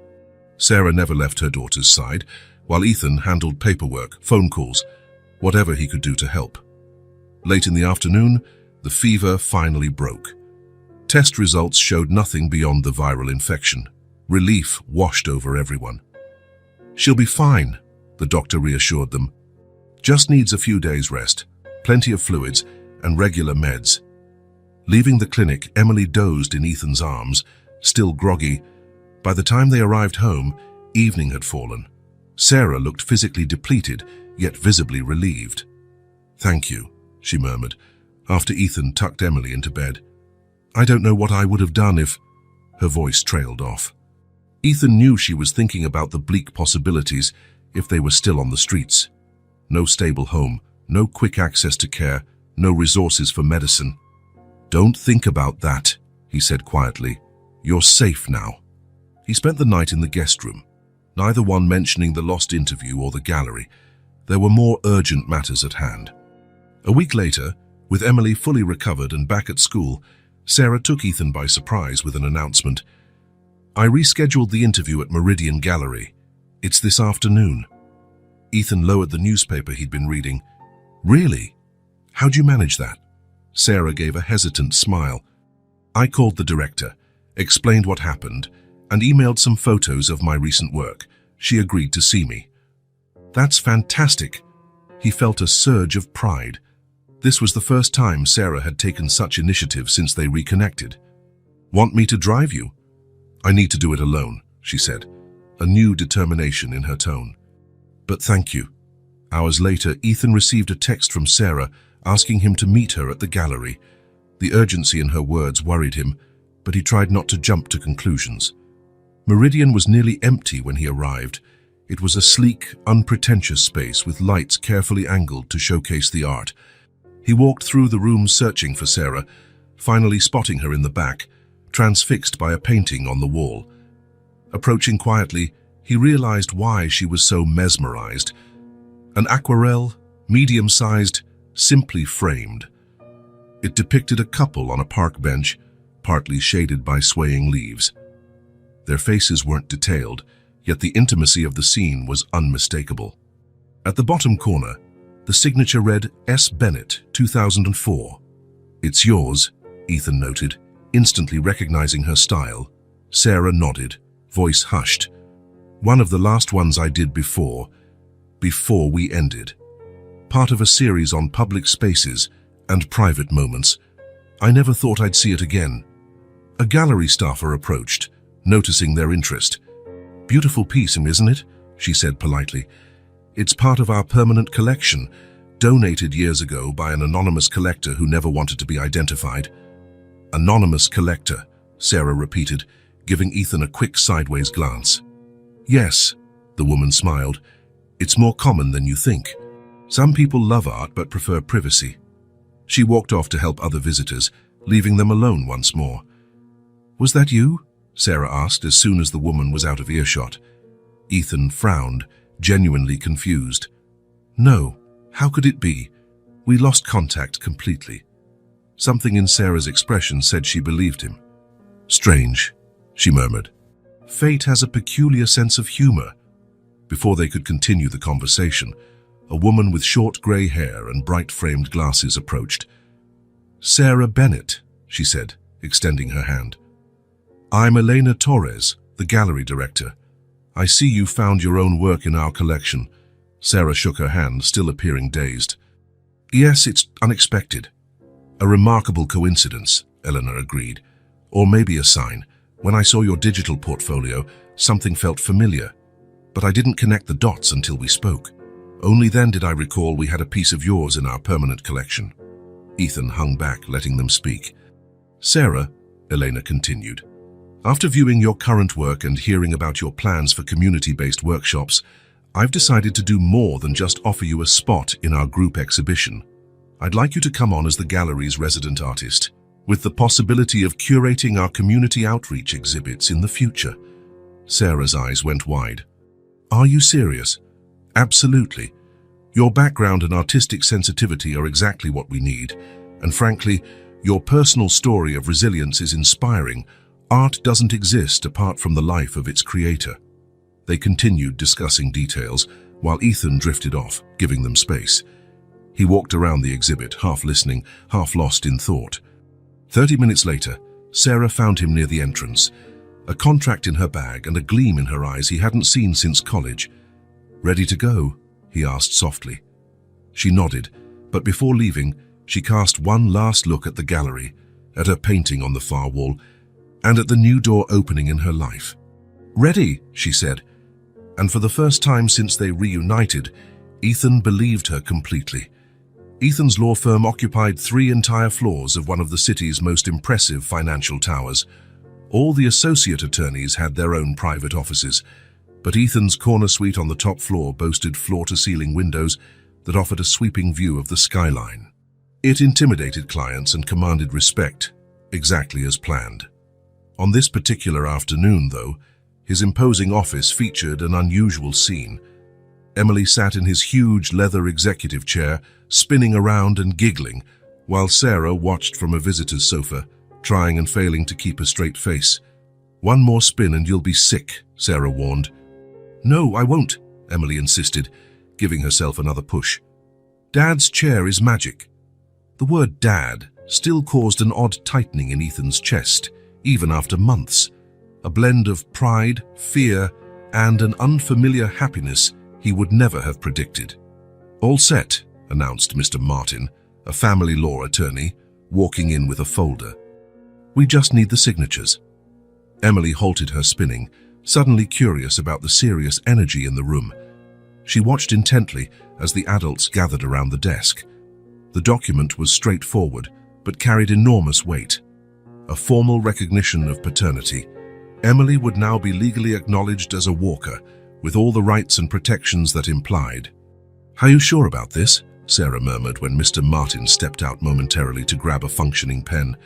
[SPEAKER 1] Sarah never left her daughter's side, while Ethan handled paperwork, phone calls, whatever he could do to help. Late in the afternoon, the fever finally broke. Test results showed nothing beyond the viral infection. Relief washed over everyone. She'll be fine, the doctor reassured them. Just needs a few days' rest, plenty of fluids, and regular meds. Leaving the clinic, Emily dozed in Ethan's arms, still groggy. By the time they arrived home, evening had fallen. Sarah looked physically depleted, yet visibly relieved. Thank you, she murmured, after Ethan tucked Emily into bed. I don't know what I would have done if... Her voice trailed off. Ethan knew she was thinking about the bleak possibilities if they were still on the streets. No stable home, no quick access to care, no resources for medicine. Don't think about that, he said quietly. You're safe now. He spent the night in the guest room, neither one mentioning the lost interview or the gallery. There were more urgent matters at hand. A week later, with Emily fully recovered and back at school, Sarah took Ethan by surprise with an announcement. I rescheduled the interview at Meridian Gallery. It's this afternoon. Ethan lowered the newspaper he'd been reading. Really? How'd you manage that? Sarah gave a hesitant smile. I called the director, explained what happened, and emailed some photos of my recent work. She agreed to see me. That's fantastic. He felt a surge of pride. This was the first time Sarah had taken such initiative since they reconnected. Want me to drive you? I need to do it alone, she said, a new determination in her tone. But thank you. Hours later, Ethan received a text from Sarah asking him to meet her at the gallery. The urgency in her words worried him, but he tried not to jump to conclusions. Meridian was nearly empty when he arrived. It was a sleek, unpretentious space with lights carefully angled to showcase the art. He walked through the room searching for Sarah, finally spotting her in the back, transfixed by a painting on the wall. Approaching quietly, he realized why she was so mesmerized. An aquarelle, medium-sized, simply framed. It depicted a couple on a park bench, partly shaded by swaying leaves. Their faces weren't detailed, yet the intimacy of the scene was unmistakable. At the bottom corner, the signature read, S. Bennett, 2004. It's yours, Ethan noted, instantly recognizing her style. Sarah nodded, voice hushed. One of the last ones I did before we ended. Part of a series on public spaces and private moments. I never thought I'd see it again. A gallery staffer approached, noticing their interest. Beautiful piece, isn't it? She said politely. It's part of our permanent collection, donated years ago by an anonymous collector who never wanted to be identified. Anonymous collector, Sarah repeated, giving Ethan a quick sideways glance. Yes, the woman smiled. It's more common than you think. Some people love art but prefer privacy. She walked off to help other visitors, leaving them alone once more. Was that you? Sarah asked as soon as the woman was out of earshot. Ethan frowned, genuinely confused. No, how could it be? We lost contact completely. Something in Sarah's expression said she believed him. Strange, she murmured. Fate has a peculiar sense of humor. Before they could continue the conversation, a woman with short grey hair and bright-framed glasses approached. "Sarah Bennett," she said, extending her hand. "I'm Elena Torres, the gallery director. I see you found your own work in our collection." Sarah shook her hand, still appearing dazed. "Yes, it's unexpected. A remarkable coincidence," Eleanor agreed. "Or maybe a sign. When I saw your digital portfolio, something felt familiar. But I didn't connect the dots until we spoke. Only then did I recall we had a piece of yours in our permanent collection." Ethan hung back, letting them speak. "Sarah," Elena continued, "after viewing your current work and hearing about your plans for community-based workshops, I've decided to do more than just offer you a spot in our group exhibition. I'd like you to come on as the gallery's resident artist, with the possibility of curating our community outreach exhibits in the future." Sarah's eyes went wide. "Are you serious?" "Absolutely. Your background and artistic sensitivity are exactly what we need, and frankly, your personal story of resilience is inspiring. Art doesn't exist apart from the life of its creator." They continued discussing details, while Ethan drifted off, giving them space. He walked around the exhibit, half listening, half lost in thought. 30 minutes later, Sarah found him near the entrance, a contract in her bag and a gleam in her eyes he hadn't seen since college. "Ready to go?" he asked softly. She nodded, but before leaving, she cast one last look at the gallery, at her painting on the far wall, and at the new door opening in her life. "Ready," she said, and for the first time since they reunited, Ethan believed her completely. Ethan's law firm occupied 3 entire floors of one of the city's most impressive financial towers. All the associate attorneys had their own private offices, but Ethan's corner suite on the top floor boasted floor-to-ceiling windows that offered a sweeping view of the skyline. It intimidated clients and commanded respect, exactly as planned. On this particular afternoon, though, his imposing office featured an unusual scene. Emily sat in his huge leather executive chair, spinning around and giggling, while Sarah watched from a visitor's sofa, trying and failing to keep a straight face. "One more spin and you'll be sick," Sarah warned. "No, I won't," Emily insisted, giving herself another push. "Dad's chair is magic." The word "dad" still caused an odd tightening in Ethan's chest, even after months. A blend of pride, fear, and an unfamiliar happiness he would never have predicted. "All set," announced Mr. Martin, a family law attorney, walking in with a folder. "We just need the signatures." Emily halted her spinning, suddenly curious about the serious energy in the room. She watched intently as the adults gathered around the desk. The document was straightforward, but carried enormous weight. A formal recognition of paternity. Emily would now be legally acknowledged as a Walker, with all the rights and protections that implied. "Are you sure about this?" Sarah murmured when Mr. Martin stepped out momentarily to grab a functioning pen.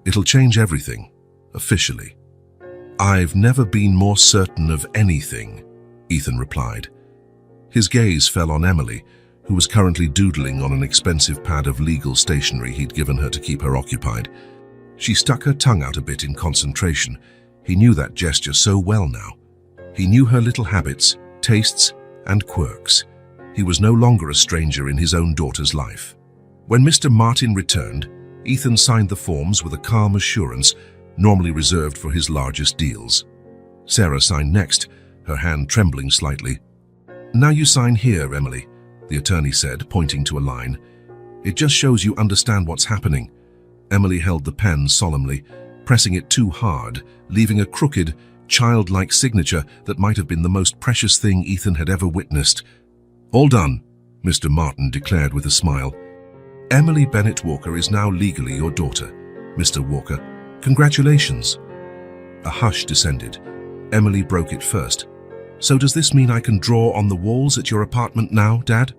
[SPEAKER 1] "It'll change everything, officially." "I've never been more certain of anything," Ethan replied. His gaze fell on Emily, who was currently doodling on an expensive pad of legal stationery he'd given her to keep her occupied. She stuck her tongue out a bit in concentration. He knew that gesture so well now. He knew her little habits, tastes, and quirks. He was no longer a stranger in his own daughter's life. When Mr. Martin returned, Ethan signed the forms with a calm assurance normally reserved for his largest deals. Sarah signed next, her hand trembling slightly. "Now you sign here, Emily," the attorney said, pointing to a line. "It just shows you understand what's happening." Emily held the pen solemnly, pressing it too hard, leaving a crooked, childlike signature that might have been the most precious thing Ethan had ever witnessed. "All done," Mr. Martin declared with a smile. "Emily Bennett Walker is now legally your daughter, Mr. Walker. Congratulations." A hush descended. Emily broke it first. "So does this mean I can draw on the walls at your apartment now, Dad?"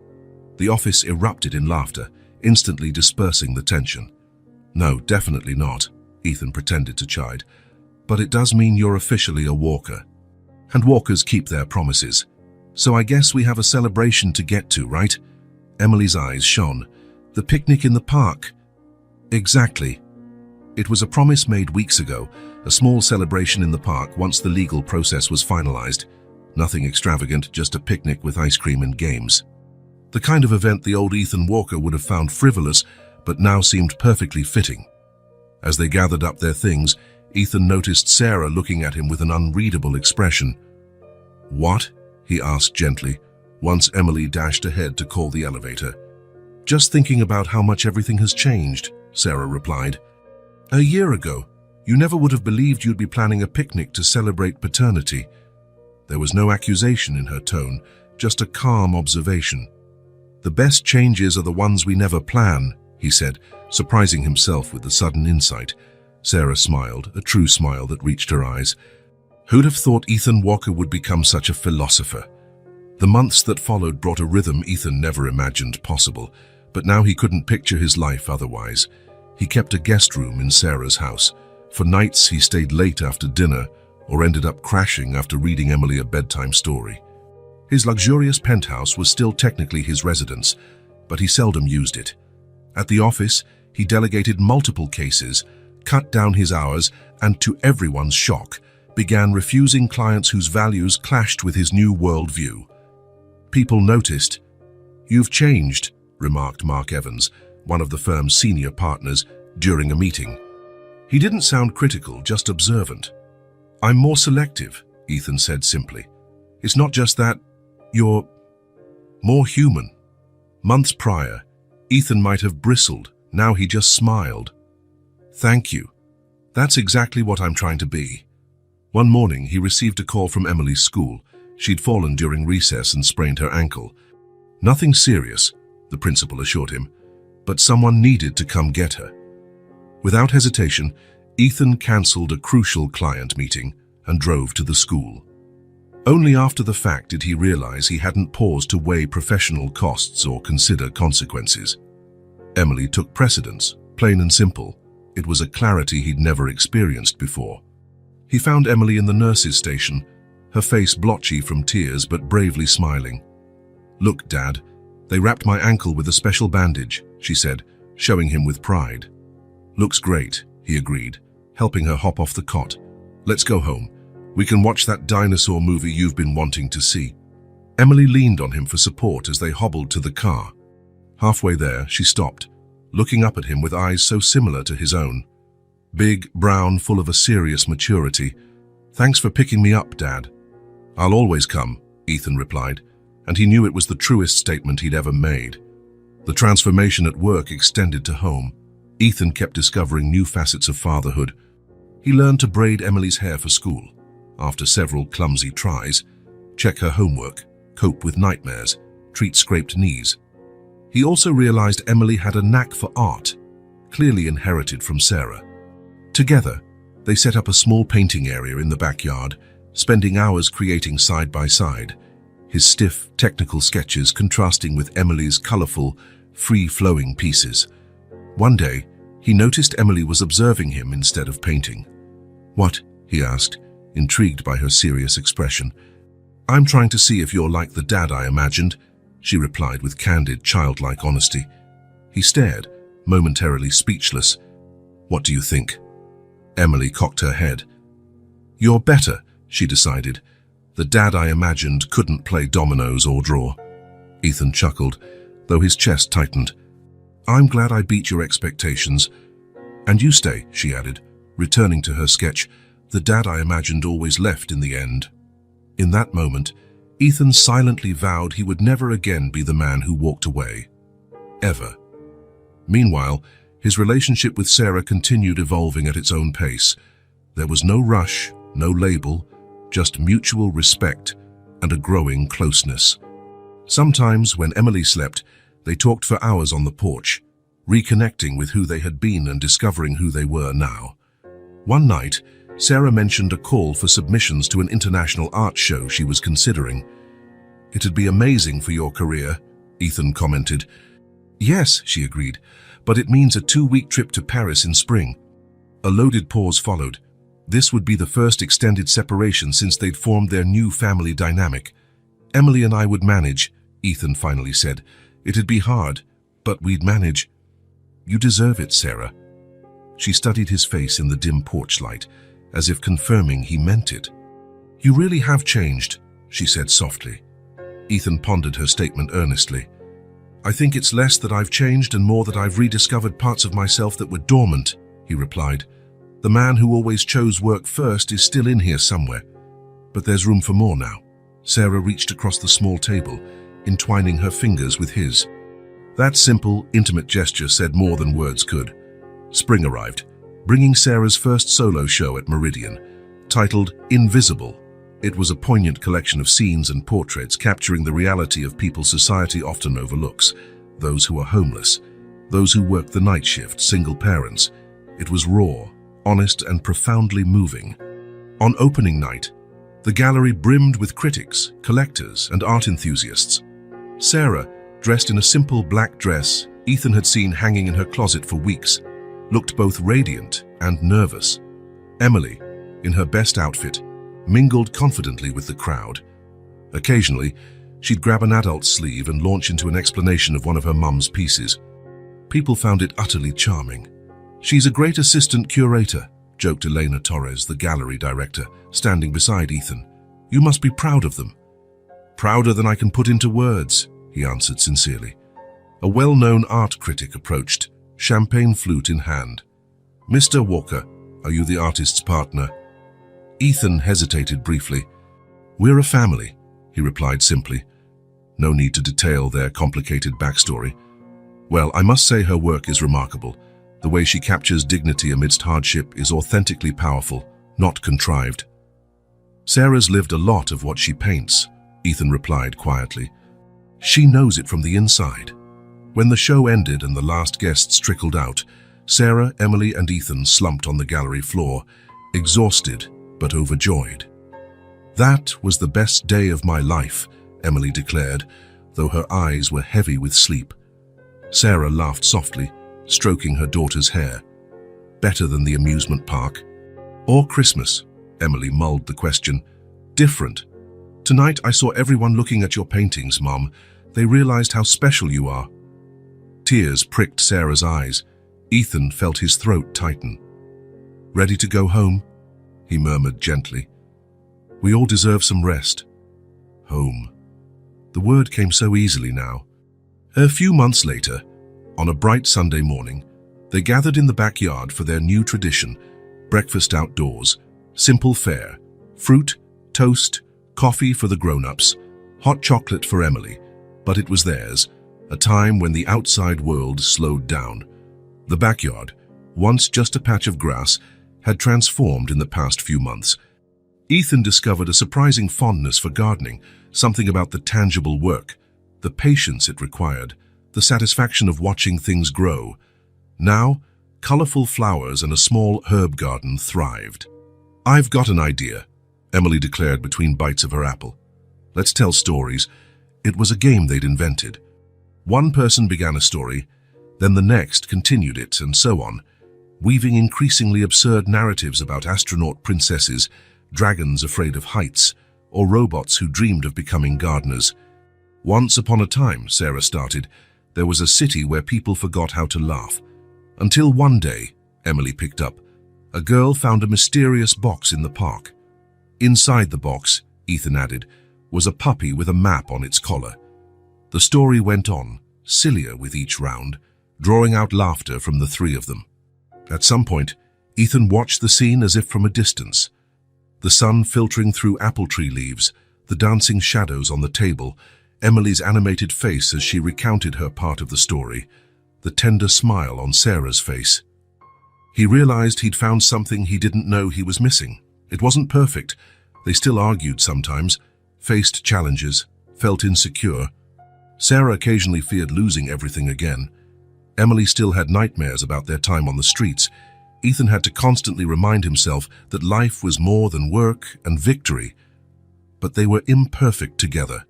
[SPEAKER 1] The office erupted in laughter, instantly dispersing the tension. "No, definitely not," Ethan pretended to chide. "But it does mean you're officially a Walker. And Walkers keep their promises. So I guess we have a celebration to get to, right?" Emily's eyes shone. "The picnic in the park." "Exactly. It was a promise made weeks ago, a small celebration in the park once the legal process was finalized. Nothing extravagant, just a picnic with ice cream and games. The kind of event the old Ethan Walker would have found frivolous, but now seemed perfectly fitting. As they gathered up their things, Ethan noticed Sarah looking at him with an unreadable expression. "What?" he asked gently, once Emily dashed ahead to call the elevator. "Just thinking about how much everything has changed," Sarah replied. "A year ago, you never would have believed you'd be planning a picnic to celebrate paternity." There was no accusation in her tone, just a calm observation. "The best changes are the ones we never plan," he said, surprising himself with the sudden insight. Sarah smiled, a true smile that reached her eyes. Who'd have thought Ethan Walker would become such a philosopher? The months that followed brought a rhythm Ethan never imagined possible, but now he couldn't picture his life otherwise. He kept a guest room in Sarah's house. For nights he stayed late after dinner, or ended up crashing after reading Emily a bedtime story. His luxurious penthouse was still technically his residence, but he seldom used it. At the office, he delegated multiple cases, cut down his hours, and to everyone's shock, began refusing clients whose values clashed with his new worldview. People noticed. "You've changed," remarked Mark Evans, one of the firm's senior partners, during a meeting. He didn't sound critical, just observant. "I'm more selective," Ethan said simply. "It's not just that. You're more human." Months prior, Ethan might have bristled. Now he just smiled. "Thank you. That's exactly what I'm trying to be." One morning, he received a call from Emily's school. She'd fallen during recess and sprained her ankle. "Nothing serious," the principal assured him, "but someone needed to come get her." Without hesitation, Ethan cancelled a crucial client meeting and drove to the school. Only after the fact did he realize he hadn't paused to weigh professional costs or consider consequences. Emily took precedence, plain and simple. It was a clarity he'd never experienced before. He found Emily in the nurse's station, her face blotchy from tears but bravely smiling. "Look, Dad, they wrapped my ankle with a special bandage," she said, showing him with pride. "Looks great," he agreed, helping her hop off the cot. "Let's go home. We can watch that dinosaur movie you've been wanting to see." Emily leaned on him for support as they hobbled to the car. Halfway there, she stopped, looking up at him with eyes so similar to his own. Big, brown, full of a serious maturity. "Thanks for picking me up, Dad." "I'll always come," Ethan replied, and he knew it was the truest statement he'd ever made. The transformation at work extended to home. Ethan kept discovering new facets of fatherhood. He learned to braid Emily's hair for school. After several clumsy tries, check her homework, cope with nightmares, treat scraped knees. He also realized Emily had a knack for art, clearly inherited from Sarah. Together, they set up a small painting area in the backyard, spending hours creating side by side, his stiff, technical sketches contrasting with Emily's colorful, free-flowing pieces. One day, he noticed Emily was observing him instead of painting. "What?" he asked, intrigued by her serious expression. "I'm trying to see if you're like the dad I imagined," she replied with candid, childlike honesty. He stared, momentarily speechless. "What do you think?" Emily cocked her head. "You're better," she decided. "The dad I imagined couldn't play dominoes or draw." Ethan chuckled, though his chest tightened. "I'm glad I beat your expectations. And you stay," she added, returning to her sketch. "The dad I imagined always left in the end." In that moment, Ethan silently vowed he would never again be the man who walked away. Ever. Meanwhile, his relationship with Sarah continued evolving at its own pace. There was no rush, no label, just mutual respect and a growing closeness. Sometimes, when Emily slept, they talked for hours on the porch, reconnecting with who they had been and discovering who they were now. One night, Sarah mentioned a call for submissions to an international art show she was considering. "It'd be amazing for your career," Ethan commented. "Yes," she agreed, "but it means a 2-week trip to Paris in spring." A loaded pause followed. This would be the first extended separation since they'd formed their new family dynamic. "Emily and I would manage," Ethan finally said. "It'd be hard, but we'd manage." "You deserve it, Sarah." She studied his face in the dim porch light, as if confirming he meant it. "You really have changed," she said softly. Ethan pondered her statement earnestly. I think it's less that I've changed and more that I've rediscovered parts of myself that were dormant, he replied. The man who always chose work first is still in here somewhere. But there's room for more now. Sarah reached across the small table, entwining her fingers with his. That simple, intimate gesture said more than words could. Spring arrived, bringing Sarah's first solo show at Meridian. Titled Invisible, it was a poignant collection of scenes and portraits capturing the reality of people society often overlooks. Those who are homeless, those who work the night shift, single parents. It was raw, honest, and profoundly moving. On opening night, the gallery brimmed with critics, collectors, and art enthusiasts. Sarah, dressed in a simple black dress Ethan had seen hanging in her closet for weeks, looked both radiant and nervous. Emily, in her best outfit, mingled confidently with the crowd. Occasionally, she'd grab an adult's sleeve and launch into an explanation of one of her mum's pieces. People found it utterly charming. She's a great assistant curator, joked Elena Torres, the gallery director, standing beside Ethan. You must be proud of them. Prouder than I can put into words, he answered sincerely. A well-known art critic approached, champagne flute in hand. Mr. Walker, are you the artist's partner? Ethan hesitated briefly. We're a family, he replied simply. No need to detail their complicated backstory. Well, I must say her work is remarkable. The way she captures dignity amidst hardship is authentically powerful, not contrived. Sarah's lived a lot of what she paints, Ethan replied quietly. She knows it from the inside. When the show ended and the last guests trickled out, Sarah, Emily, and Ethan slumped on the gallery floor, exhausted but overjoyed. That was the best day of my life, Emily declared, though her eyes were heavy with sleep. Sarah laughed softly, stroking her daughter's hair. Better than the amusement park. Or Christmas, Emily mulled the question. Different. Tonight I saw everyone looking at your paintings, Mom. They realized how special you are. Tears pricked Sarah's eyes. Ethan felt his throat tighten. Ready to go home? He murmured gently. We all deserve some rest. Home. The word came so easily now. A few months later, on a bright Sunday morning, they gathered in the backyard for their new tradition, breakfast outdoors, simple fare, fruit, toast, coffee for the grown-ups, hot chocolate for Emily, but it was theirs, a time when the outside world slowed down. The backyard, once just a patch of grass, had transformed in the past few months. Ethan discovered a surprising fondness for gardening, something about the tangible work, the patience it required, the satisfaction of watching things grow. Now, colorful flowers and a small herb garden thrived. I've got an idea, Emily declared between bites of her apple. Let's tell stories. It was a game they'd invented. One person began a story, then the next continued it, and so on, weaving increasingly absurd narratives about astronaut princesses, dragons afraid of heights, or robots who dreamed of becoming gardeners. Once upon a time, Sarah started, there was a city where people forgot how to laugh. Until one day, Emily picked up, a girl found a mysterious box in the park. Inside the box, Ethan added, was a puppy with a map on its collar. The story went on, sillier with each round, drawing out laughter from the three of them. At some point, Ethan watched the scene as if from a distance. The sun filtering through apple tree leaves, the dancing shadows on the table, Emily's animated face as she recounted her part of the story, the tender smile on Sarah's face. He realized he'd found something he didn't know he was missing. It wasn't perfect. They still argued sometimes, faced challenges, felt insecure. Sarah occasionally feared losing everything again. Emily still had nightmares about their time on the streets. Ethan had to constantly remind himself that life was more than work and victory. But they were imperfect together.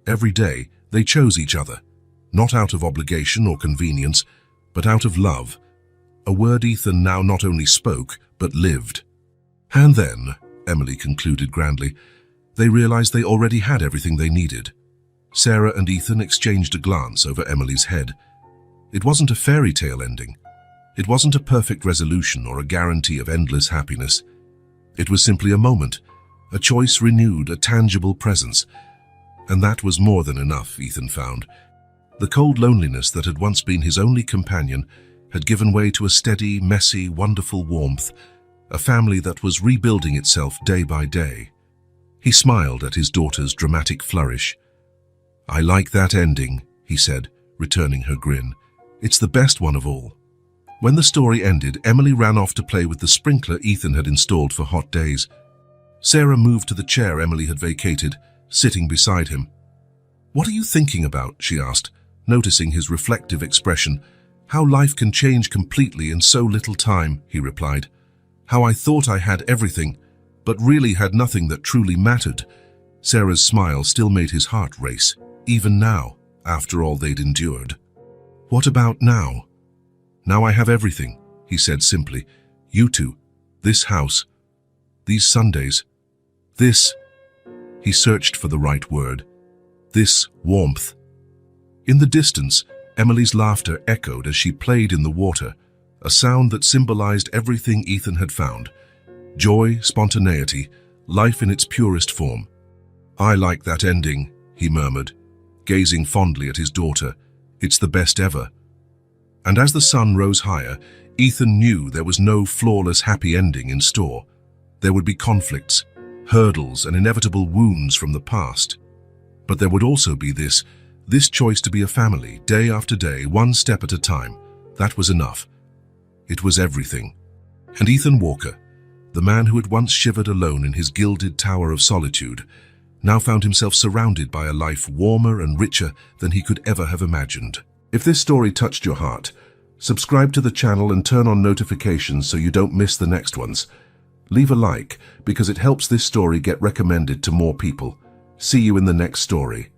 [SPEAKER 1] Every day, they chose each other, not out of obligation or convenience, but out of love, a word Ethan now not only spoke, but lived. And then, Emily concluded grandly, they realized they already had everything they needed. Sarah and Ethan exchanged a glance over Emily's head. It wasn't a fairy tale ending. It wasn't a perfect resolution or a guarantee of endless happiness. It was simply a moment, A choice renewed, a tangible presence. And that was more than enough, Ethan found. The cold loneliness that had once been his only companion had given way to a steady, messy, wonderful warmth, a family that was rebuilding itself day by day. He smiled at his daughter's dramatic flourish. "I like that ending," he said, returning her grin. "It's the best one of all." When the story ended, Emily ran off to play with the sprinkler Ethan had installed for hot days. Sarah moved to the chair Emily had vacated, sitting beside him. "What are you thinking about?" she asked, noticing his reflective expression. "How life can change completely in so little time," he replied. "How I thought I had everything, but really had nothing that truly mattered." Sarah's smile still made his heart race, even now, after all they'd endured. "What about now?" "Now I have everything," he said simply. "You two, this house, these Sundays, this—" he searched for the right word. "This warmth." In the distance, Emily's laughter echoed as she played in the water, a sound that symbolized everything Ethan had found. Joy, spontaneity, life in its purest form. "I like that ending," he murmured, gazing fondly at his daughter. "It's the best ever." And as the sun rose higher, Ethan knew there was no flawless happy ending in store. There would be conflicts, hurdles, and inevitable wounds from the past. But there would also be this choice to be a family, day after day, one step at a time. That was enough. It was everything. And Ethan Walker, the man who had once shivered alone in his gilded tower of solitude, now found himself surrounded by a life warmer and richer than he could ever have imagined. If this story touched your heart, subscribe to the channel and turn on notifications so you don't miss the next ones. Leave a like because it helps this story get recommended to more people. See you in the next story.